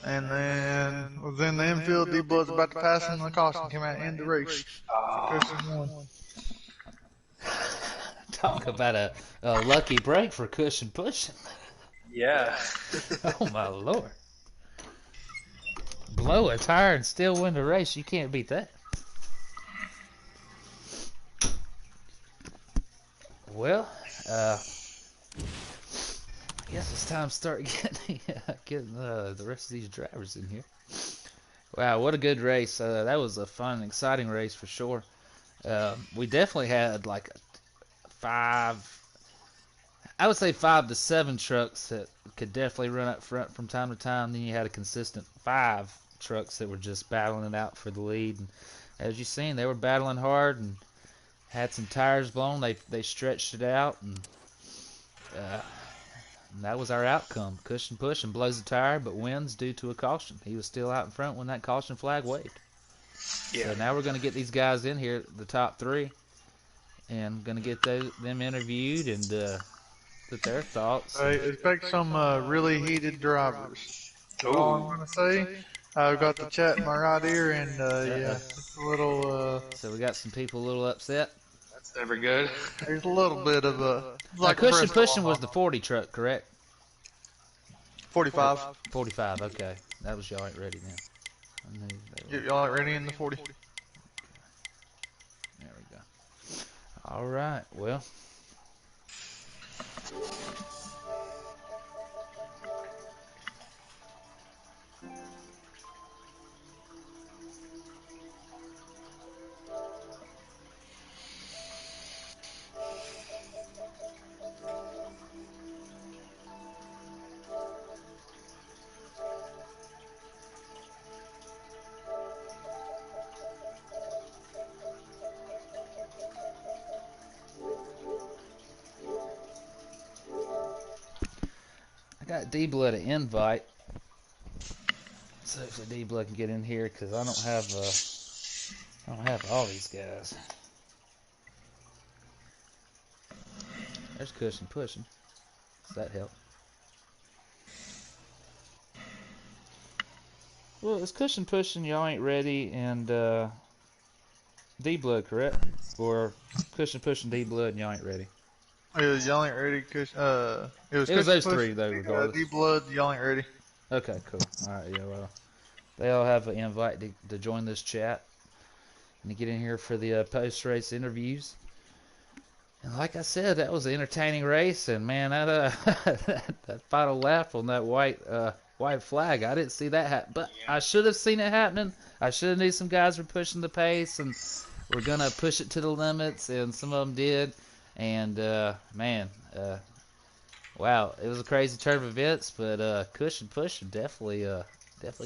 And then within the infield, D-Blood's about to pass him. The caution came out in the race. Cushion won. Talk about a lucky break for Cushion Pushing. Yeah. Oh my lord. Blow a tire and still win the race. You can't beat that. Well, I guess it's time to start getting the rest of these drivers in here. Wow, what a good race. That was a fun, exciting race for sure. We definitely had like I would say 5 to 7 trucks that could definitely run up front from time to time. Then you had a consistent 5 trucks that were just battling it out for the lead. And as you've seen, they were battling hard and had some tires blown. They stretched it out, and that was our outcome. Cushion Pushing blows the tire, but wins due to a caution. He was still out in front when that caution flag waved. Yeah. So now we're going to get these guys in here, the top 3, and going to get them interviewed and get their thoughts. Expect some really heated drivers. That's all I'm going to say. I've got the chat in my right ear, and yeah, it's a little. So we got some people a little upset. That's never good. There's a little bit of a. Like Cushion Pushing was the 40 truck, correct? 45. 45, okay. That was y'all ain't ready now. I knew they were. Y'all ain't ready in the 40. There we go. All right, well. I got D-Blood an invite, so if D-Blood can get in here, because I don't have all these guys. There's Cushion Pushing. Does that help? Well, it's Cushion Pushing, y'all ain't ready, and D-Blood, correct? Or Cushion Pushing, D-Blood, and y'all ain't ready. Y'all ain't ready. It was those 3 though, regardless. D-Blood, y'all ain't ready. Okay, cool. All right, yeah, well, they all have an invite to join this chat and to get in here for the post-race interviews. And like I said, that was an entertaining race, and man, that that final lap on that white flag, I didn't see that happen, but I should have seen it happening. I should have knew some guys were pushing the pace and were gonna push it to the limits, and some of them did. And man, wow, it was a crazy turn of events, but Cushion Pushing definitely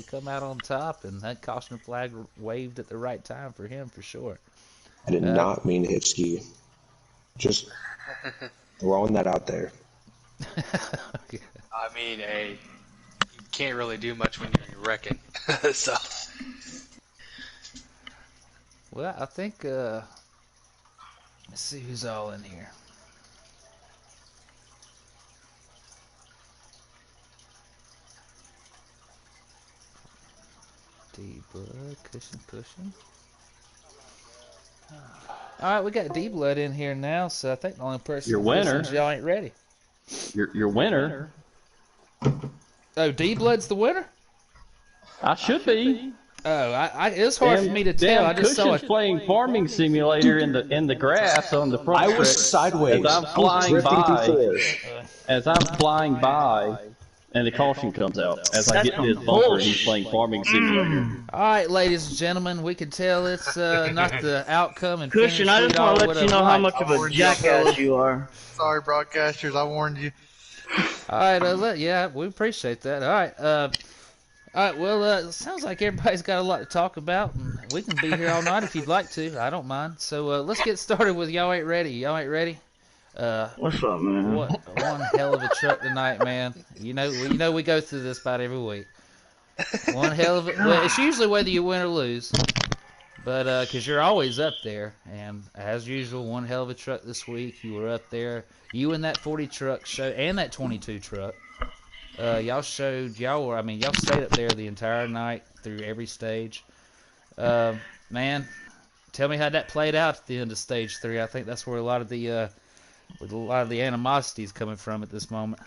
come out on top, and that caution flag waved at the right time for him for sure. I did not mean to hit ski. Just throwing that out there. Okay. I mean, you can't really do much when you're wrecking. So. Well, I think let's see who's all in here. D-Blood, Cushion Pushing. Alright, we got D-Blood in here now, so I think the only person Your winner. y'all ain't ready. Your winner. Oh, D-Blood's the winner? I should be. Oh, it's hard for me to tell. I just saw Cushion's it. playing Farming Simulator in the grass on the front I was stretch. sideways. As I'm I was flying drifting by. through fours. As I'm flying by, and the caution comes out. As I get to his bumper, he's playing Farming Simulator. All right, ladies and gentlemen, we can tell it's not the outcome and Cushion, I just want to let you know how much of a jackass you are. Sorry, broadcasters, I warned you. All right, yeah, we appreciate that. All right, well, it sounds like everybody's got a lot to talk about, and we can be here all night if you'd like to. I don't mind. So let's get started with Y'all Ain't Ready. Y'all ain't ready? What's up, man? One hell of a truck tonight, man. You know we go through this about every week. One hell of a... Well, it's usually whether you win or lose, but because you're always up there. And as usual, one hell of a truck this week. You were up there. You and that 40 truck show, and that 22 truck. Y'all stayed up there the entire night through every stage. Man, tell me how that played out at the end of stage 3. I think that's where a lot of the animosity is coming from at this moment.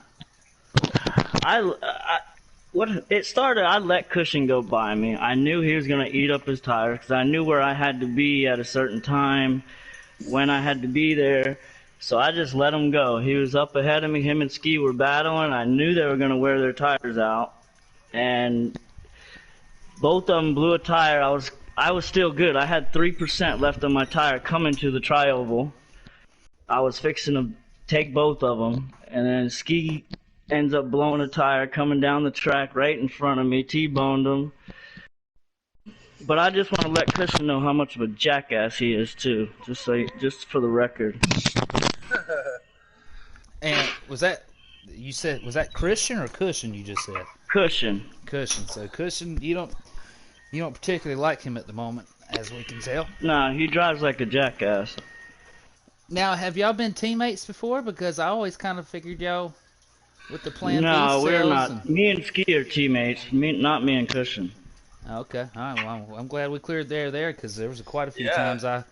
What it started, I let Cushing go by me. I knew he was going to eat up his tires because I knew where I had to be at a certain time, when I had to be there. So I just let him go. He was up ahead of me. Him and Ski were battling. I knew they were going to wear their tires out, and both of them blew a tire. I was still good. I had 3% left on my tire coming to the tri-oval. I was fixing to take both of them, and then Ski ends up blowing a tire coming down the track right in front of me, T-boned him. But I just want to let Christian know how much of a jackass he is too, just for the record. And was that Christian or Cushion you just said? Cushion. So Cushion, you don't particularly like him at the moment, as we can tell. Nah, he drives like a jackass. Now, have y'all been teammates before? Because I always kind of figured y'all with the Plan B No, we're not. and... Me and Ski are teammates. Not me and Cushion. Okay, all right. Well, I'm glad we cleared there, because there was quite a few times I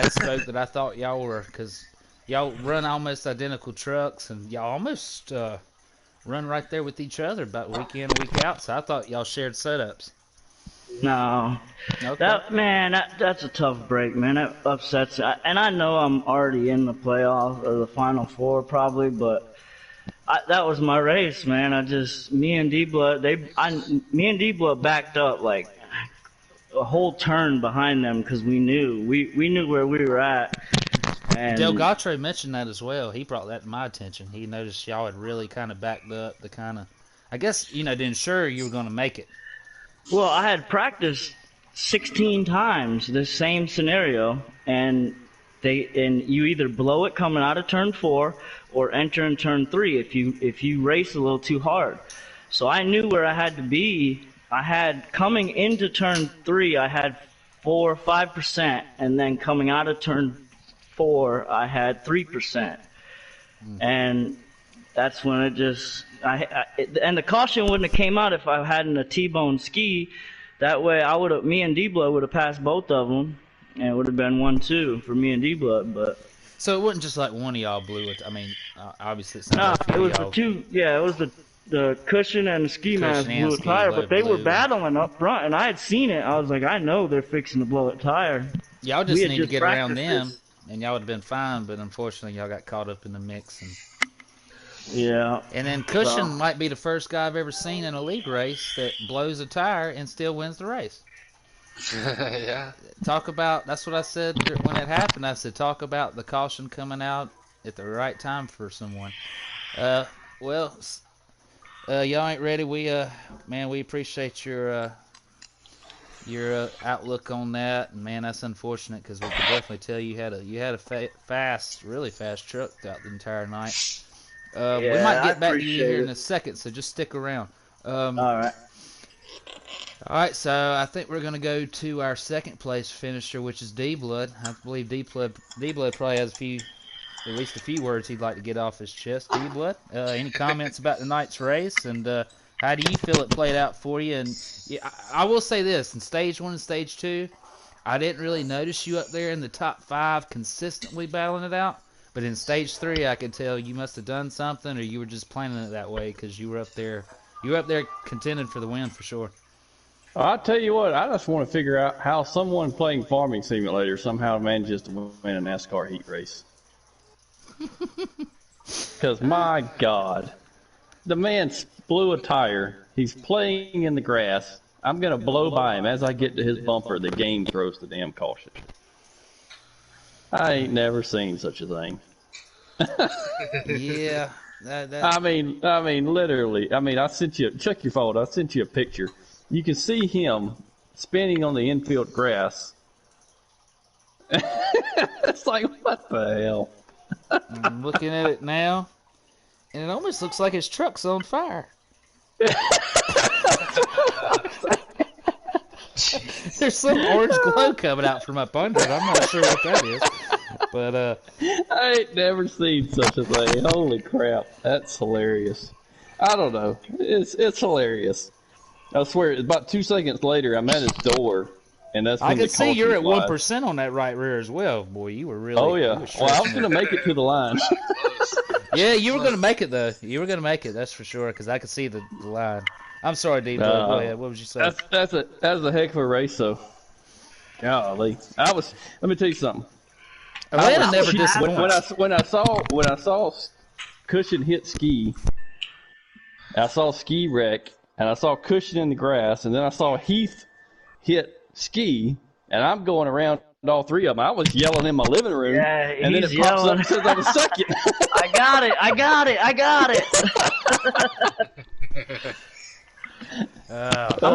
spoke that I thought y'all were, because y'all run almost identical trucks, and y'all almost run right there with each other about week in, week out. So I thought y'all shared setups. No, Okay. That's a tough break, man. That upsets. And I know I'm already in the playoffs or the Final Four probably, but that was my race, man. Me and D-Blood backed up like a whole turn behind them because we knew where we were at. And Delgatro mentioned that as well. He brought that to my attention. He noticed y'all had really kind of backed up I guess, to ensure you were going to make it. Well, I had practiced 16 times this same scenario, and you either blow it coming out of turn 4 or enter in turn 3 if you race a little too hard. So I knew where I had to be. Coming into turn 3, I had 4 or 5%, and then coming out of turn 4, I had 3%. And that's when it just and the caution wouldn't have came out if I hadn't a T-bone Ski. That way, me and D-Blood would have passed both of them, and it would have been 1-2 for me and D-Blood. But so it wasn't just like one of y'all blew it. I mean, obviously it's not. No, it was the two. Yeah, it was the Cushion and the Ski Mask blew a tire, but they were battling up front, and I had seen it. I was like, I know they're fixing to blow a tire. Y'all just need to get around them, and y'all would have been fine. But unfortunately, y'all got caught up in the mix. Yeah. And then Cushion might be the first guy I've ever seen in a league race that blows a tire and still wins the race. Yeah. That's what I said when it happened. I said, talk about the caution coming out at the right time for someone. Y'all ain't ready. We appreciate your outlook on that. And man, that's unfortunate because we could definitely tell you had a really fast truck throughout the entire night. We might get back to you here in a second, so just stick around. All right. All right, so I think we're going to go to our second place finisher, which is D-Blood. I believe D-Blood probably has at least a few words he'd like to get off his chest. D-Blood, any comments about tonight's race, and how do you feel it played out for you? And I will say this, in Stage 1 and Stage 2, I didn't really notice you up there in the top 5 consistently battling it out. But in Stage 3, I could tell you must have done something, or you were just planning it that way because you were up there contending for the win for sure. I'll tell you what, I just want to figure out how someone playing Farming Simulator somehow manages to win a NASCAR heat race. Because, my God, the man blew a tire. He's playing in the grass. I'm going to blow by him. As I get to his bumper, the game throws the damn caution. I ain't never seen such a thing. Yeah. I mean, literally. I mean, check your phone. I sent you a picture. You can see him spinning on the infield grass. It's like, what the hell? I'm looking at it now, and it almost looks like his truck's on fire. There's some orange glow coming out from up under it. I'm not sure what that is. But I ain't never seen such a thing. Holy crap. That's hilarious. I don't know. It's hilarious. I swear, about 2 seconds later, I'm at his door, and that's when I the could see caution you're at flies. 1% on that right rear as well, boy. You were really. Oh you yeah. were Well, I was stressing gonna make it to the line. Yeah, you were gonna make it though. You were gonna make it. That's for sure. Because I could see the line. I'm sorry, D. Go ahead. What would you say? That's a heck of a race, though. Golly, let me tell you something. Atlanta never disappoints. When I saw Cushion hit Ski, I saw Ski wreck, and I saw Cushion in the grass, and then I saw Heath hit Ski, and I'm going around all three of them. I was yelling in my living room, Yeah, and then he's it pops yelling. up says I was second. I got it. I'm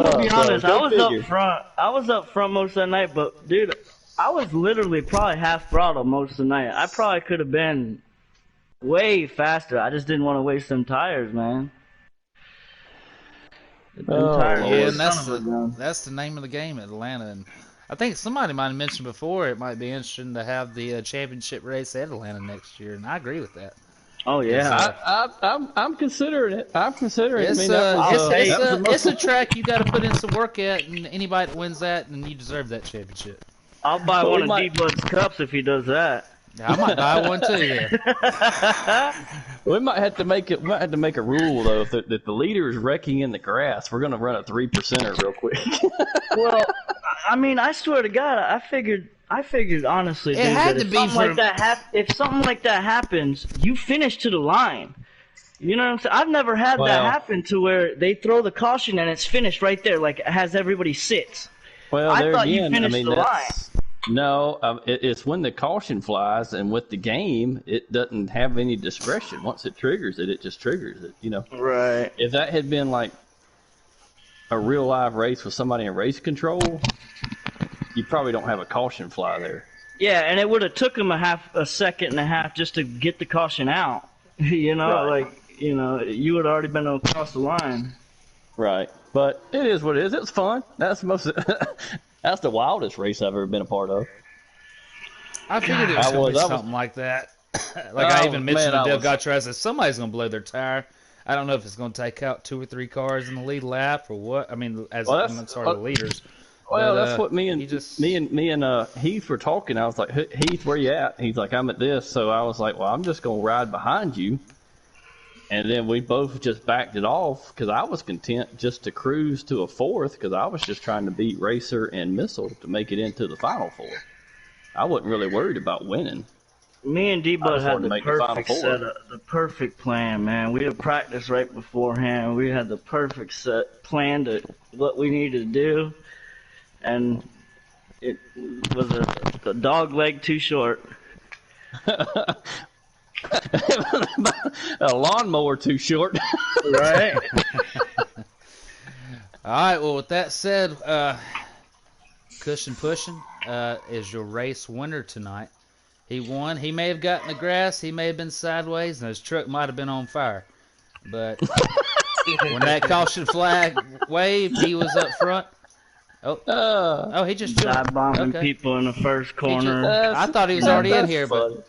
gonna be honest. I was up front. I was up front most of the night, but dude, I was literally probably half throttle most of the night. I probably could have been way faster. I just didn't want to waste them tires, man. Yeah, and that's the name of the game at Atlanta. And I think somebody might have mentioned before it might be interesting to have the championship race at Atlanta next year, and I agree with that. Oh yeah, I'm considering it. I'm considering it. It's a track you got to put in some work at, and anybody that wins that, and you deserve that championship. I'll buy one of D-Bud's cups if he does that. I might buy one too. Then. We might have to make it. We might have to make a rule though that the leader is wrecking in the grass. We're gonna run a 3%er real quick. Well, I mean, I swear to God, I figured honestly, dude, that if something like that happens, you finish to the line. You know what I'm saying? I've never had that happen to where they throw the caution and it's finished right there, like it has everybody sit. Well, I thought you finished the line. No, it's when the caution flies, and with the game, it doesn't have any discretion. Once it triggers it, it just triggers it. You know. Right. If that had been like a real live race with somebody in race control, you probably don't have a caution fly there. Yeah, and it would have took them a second and a half just to get the caution out. You know, you would have already been across the line. Right. But it is what it is. It's fun. That's that's the wildest race I've ever been a part of. I figured it was going to be something like that. I even mentioned to Dale Gautreaux, I said somebody's going to blow their tire. I don't know if it's going to take out 2 or 3 cars in the lead lap or what. I mean, the leaders. Well, that's what me and Heath were talking. I was like, Heath, where you at? He's like, I'm at this. So I was like, well, I'm just going to ride behind you. And then we both just backed it off because I was content just to cruise to a 4th because I was just trying to beat Racer and Missile to make it into the Final 4. I wasn't really worried about winning. Me and D-Bud had the perfect setup, the perfect plan, man. We had practiced right beforehand. We had the perfect plan to what we needed to do. And it was a dog leg too short. A lawnmower too short. Right. All right. Well, with that said, Cushion Pushing is your race winner tonight. He won. He may have gotten the grass. He may have been sideways, and his truck might have been on fire. But when that caution flag waved, he was up front. He just dive-bombing people in the first corner. I thought he was already in here, but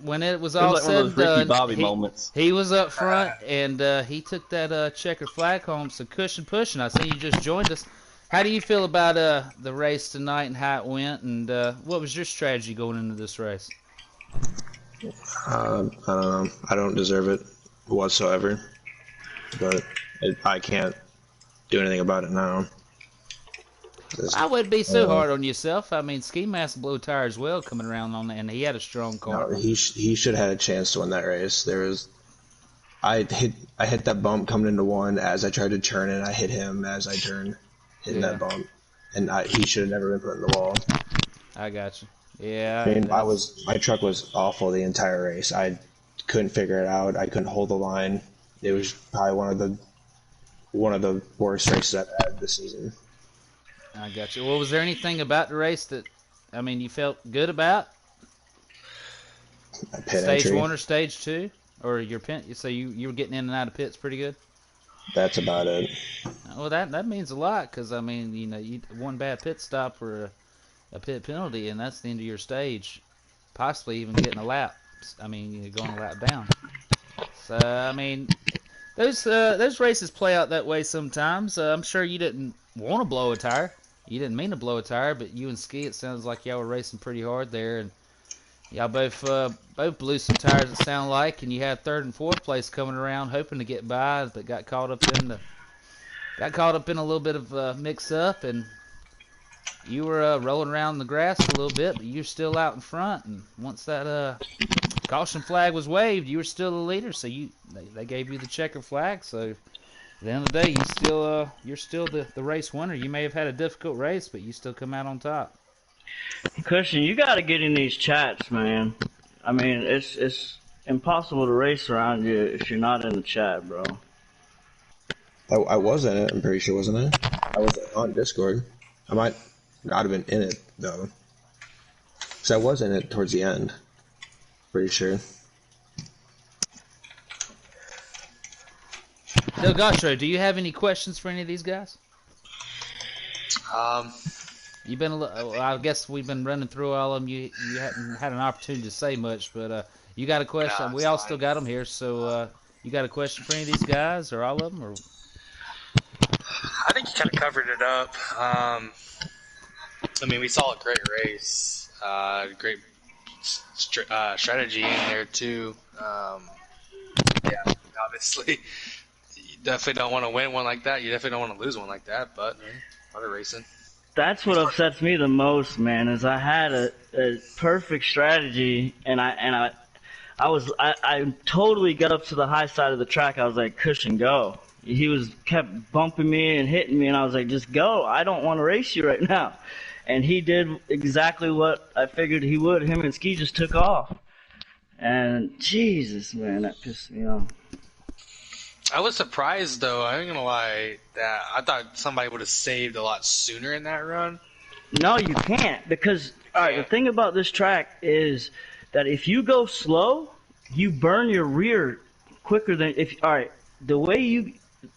when it was all said and done, he was up front, and he took that checkered flag home. So Cushion Pushing, I see you just joined us. How do you feel about the race tonight and how it went, and what was your strategy going into this race? I don't know. I don't deserve it whatsoever, but I can't do anything about it now. I wouldn't be so hard on yourself. I mean, Ski Mask blew a tire as well coming around on that, and he had a strong car. No, he should have had a chance to win that race. I hit that bump coming into 1 as I tried to turn it. I hit him as I turned, hitting that bump, and he should have never been put in the wall. I got you. Yeah. I mean, my truck was awful the entire race. I couldn't figure it out. I couldn't hold the line. It was probably one of the worst races I've had this season. I got you. Well, was there anything about the race that, you felt good about? Stage entry. 1 or stage 2? Or your pit? So you were getting in and out of pits pretty good? That's about it. Well, that means a lot because, you one bad pit stop or a pit penalty, and that's the end of your stage. Possibly even getting a lap. Going a lap down. So, those races play out that way sometimes. I'm sure you didn't want to blow a tire. You didn't mean to blow a tire, but you and Ski, it sounds like y'all were racing pretty hard there, and y'all both blew some tires. It sounded like, and you had third and fourth place coming around, hoping to get by, but got caught up in a little bit of mix up, and you were rolling around in the grass a little bit, but you're still out in front. And once that caution flag was waved, you were still the leader, so they gave you the checker flag. So at the end of the day, you're still the race winner. You may have had a difficult race, but you still come out on top. Cushion, you got to get in these chats, man. I mean, it's impossible to race around you if you're not in the chat, bro. I was in it, I'm pretty sure, wasn't I? I was on Discord. I might not have been in it, though. Because I was in it towards the end. Pretty sure. Delgacho, do you have any questions for any of these guys? You've been I guess we've been running through all of them. You haven't had an opportunity to say much, but you got a question. We all still got them here, so you got a question for any of these guys, or all of them? Or I think you kind of covered it up. I mean, we saw a great race, great strategy in there too. Yeah, obviously, you definitely don't want to win one like that. You definitely don't want to lose one like that. But part of racing. That's what upsets me the most, man. Is I had a perfect strategy, and I totally got up to the high side of the track. I was like, Cushion, go. He kept bumping me and hitting me, and I was like, just go. I don't want to race you right now. And he did exactly what I figured he would. Him and Ski just took off. And Jesus, man, that pissed me off. I was surprised, though, I ain't gonna lie, that I thought somebody would have saved a lot sooner in that run. No, you can't, because, alright, the thing about this track is that if you go slow, you burn your rear quicker than, the way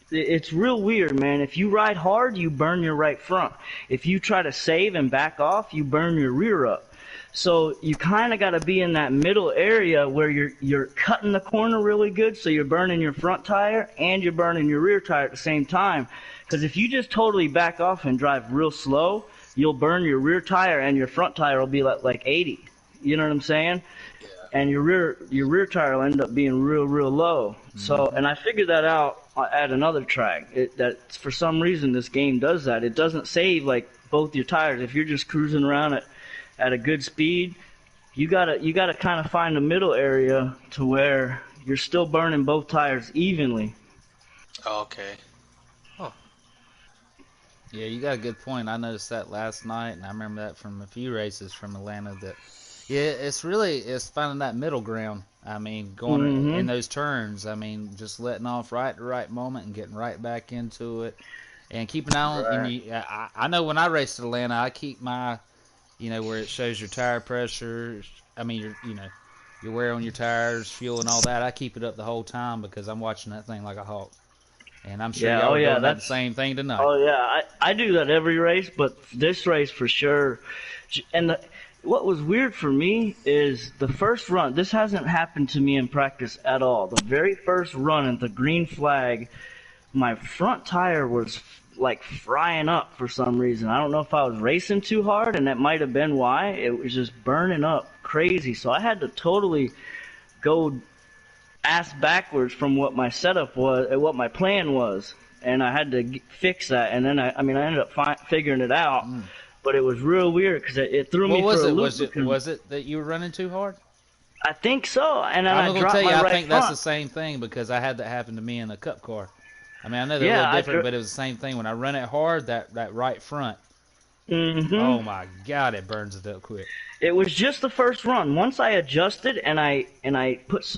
it's real weird, man. If you ride hard, you burn your right front. If you try to save and back off, you burn your rear up. So you kind of got to be in that middle area where you're cutting the corner really good, so you're burning your front tire and you're burning your rear tire at the same time. Because if you just totally back off and drive real slow, you'll burn your rear tire and your front tire will be like 80. You know what I'm saying? Yeah. And your rear tire will end up being real low. Mm-hmm. So, and I figured that out at another track. That for some reason this game does that. It doesn't save like both your tires. If you're just cruising around at a good speed, you gotta kind of find a middle area to where you're still burning both tires evenly. Oh, okay. Huh. Yeah, you got a good point. I noticed that last night, and I remember that from a few races from Atlanta. That it's finding that middle ground. I mean, going in those turns. I mean, just letting off right at the right moment and getting right back into it, and keep an eye on. Right. And I know when I raced at Atlanta, I keep my where it shows your tire pressure. I mean, your wear on your tires, fuel, and all that. I keep it up the whole time because I'm watching that thing like a hawk. And I'm sure y'all are doing the same thing tonight. Oh, yeah. I do that every race, but this race for sure. And what was weird for me is the first run. This hasn't happened to me in practice at all. The very first run at the green flag, my front tire was like frying up for some reason. I don't know if I was racing too hard, and that might have been why. It was just burning up crazy. So I had to totally go ass backwards from what my setup was, what my plan was, and I had to fix that. And then I ended up figuring it out, but it was real weird because it threw me for a loop. Was it that you were running too hard? I think so. And then I'm I dropped tell you, my I right think front. that's the same thing because I had that happen to me in a cup car. I mean, I know they're a little different, but it was the same thing. When I run it hard, that right front, oh my God, it burns it up quick. It was just the first run. Once I adjusted and I put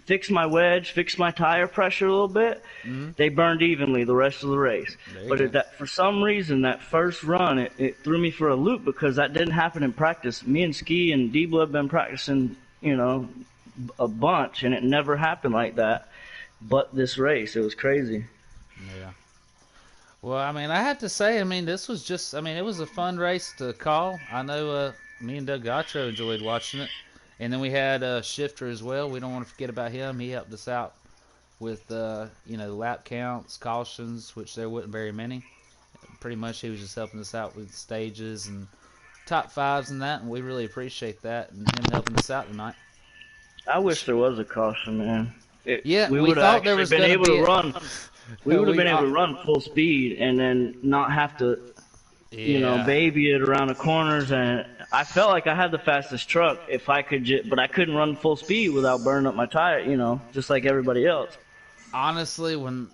fixed my wedge, fixed my tire pressure a little bit, they burned evenly the rest of the race. But for some reason, that first run, it threw me for a loop because that didn't happen in practice. Me and Ski and D-Blood have been practicing, a bunch, and it never happened like that. But this race, it was crazy. Yeah. Well, I mean, I have to say, this was just, it was a fun race to call. I know me and Doug Gacho enjoyed watching it. And then we had Shifter as well. We don't want to forget about him. He helped us out with lap counts, cautions, which there wasn't very many. Pretty much he was just helping us out with stages and top fives and that, and we really appreciate that and him helping us out tonight. I wish there was a caution, man. We would have been able to run. We would have been able to run full speed and then not have to, baby it around the corners. And I felt like I had the fastest truck if I could, but I couldn't run full speed without burning up my tire. Just like everybody else. Honestly, when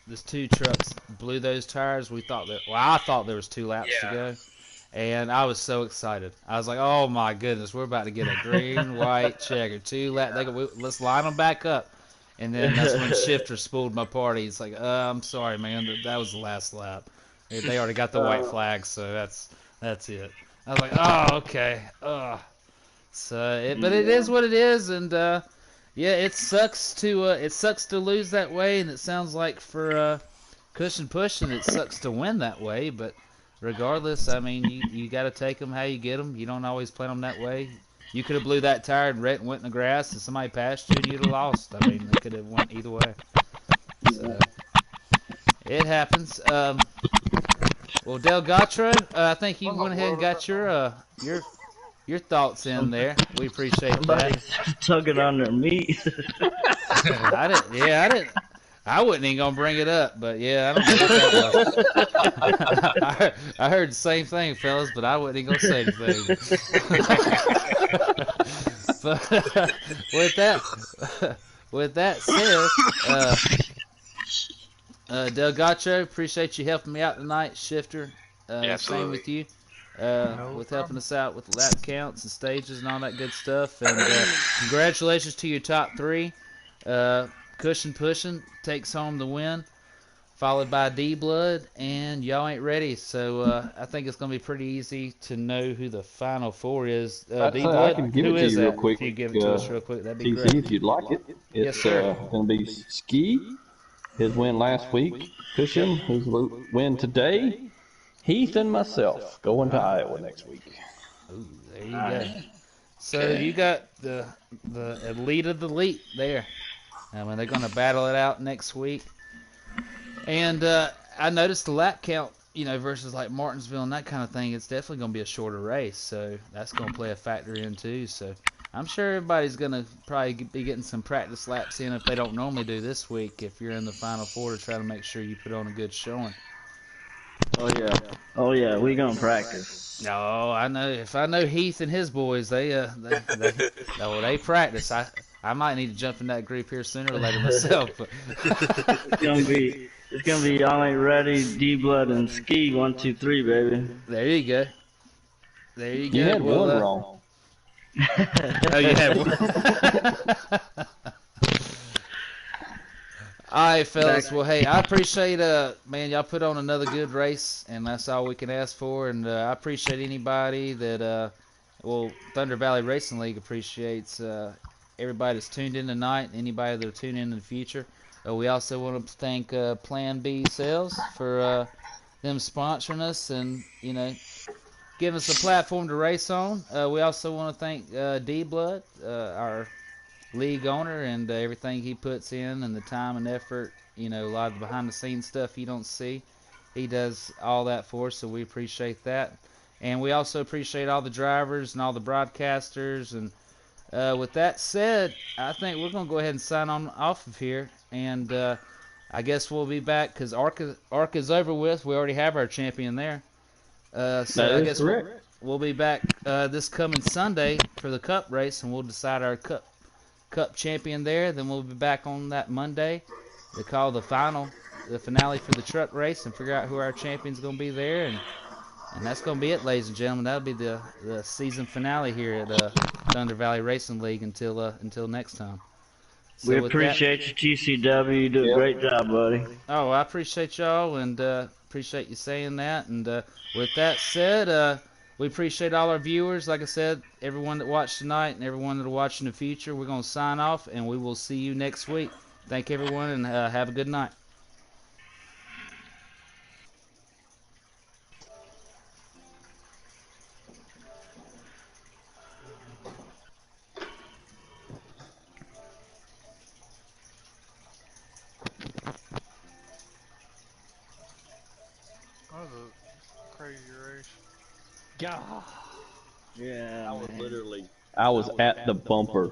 these two trucks blew those tires, I thought there was 2 laps to go. And I was so excited. I was like, oh my goodness, we're about to get a green, white, checker, 2 laps. Let's line them back up. And then that's when Shifter spooled my party. It's like, I'm sorry, man, that was the last lap. They already got the white flag, so that's it. I was like, oh, okay. But it is what it is, and it sucks to lose that way, and it sounds like for Cushion Pushing, it sucks to win that way, but regardless, I mean, you got to take them how you get them. You don't always plan them that way. You could have blew that tire and went in the grass, and somebody passed you, and you'd have lost. I mean, it could have went either way. So, it happens. Well, Delgatro, I think you went ahead and got your thoughts in there. We appreciate Somebody's that. Tugging on their meat. I wasn't even gonna bring it up, but yeah, I don't know what that was. I heard the same thing, fellas, but I wasn't even gonna say anything. But with that said, Delgacho, appreciate you helping me out tonight. Shifter, same with you. With helping us out with lap counts and stages and all that good stuff. And congratulations to your top 3. Cushion Pushing takes home the win, followed by D-Blood, and y'all ain't ready. So I think it's going to be pretty easy to know who the final 4 is. D-Blood, I can give it to you real quick. If you give it to us real quick, that'd be TC, great. if you'd like it. It's going to be Ski, his win last week. Cushion, his win today. Heath and myself going to Iowa next week. Ooh, there you go. So you got the elite of the elite there. I mean, they're going to battle it out next week. And I noticed the lap count, versus like Martinsville and that kind of thing, it's definitely going to be a shorter race. So that's going to play a factor in too. So I'm sure everybody's going to probably be getting some practice laps in if they don't normally do this week, if you're in the Final 4 to try to make sure you put on a good showing. Oh yeah, we gonna practice. No, I know. If I know Heath and his boys, they practice. I might need to jump in that group here sooner or later myself. But. It's gonna be y'all ain't ready, D-Blood and Ski 1, 2, 3, baby. There you go. You had one wrong. Oh, you had one. All right, fellas. Well, hey, I appreciate, y'all put on another good race, and that's all we can ask for. And I appreciate anybody that, Thunder Valley Racing League appreciates everybody that's tuned in tonight, anybody that'll tune in the future. We also want to thank Plan B Sales for them sponsoring us and, giving us a platform to race on. We also want to thank D-Blood, our league owner, and everything he puts in and the time and effort, a lot of the behind the scenes stuff you don't see. He does all that for us, so we appreciate that. And we also appreciate all the drivers and all the broadcasters. And with that said, I think we're going to go ahead and sign on off of here. And I guess we'll be back because ARCA's over with. We already have our champion there. So I guess we'll be back this coming Sunday for the Cup race, and we'll decide our Cup champion there. Then we'll be back on that Monday to call the finale for the truck race and figure out who our champion's going to be there. And that's going to be it, ladies and gentlemen. That'll be the season finale here at Thunder Valley Racing League until next time. So we appreciate you, TCW. You do a great job, buddy. Oh, I appreciate y'all and appreciate you saying that. And with that said, we appreciate all our viewers. Like I said, everyone that watched tonight and everyone that will watch in the future. We're going to sign off, and we will see you next week. Thank everyone, and have a good night. crazy race. God. Yeah. I was man. literally, I was at the bumper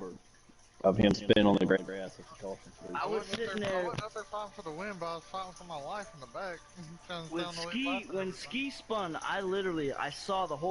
of him spinning on the grass with the caution flew. I was sitting I there wasn't up there fighting for the win, but I was fighting for my life in the back. Trying to stay with on the way Ski. faster When every time. Ski spun, I saw the whole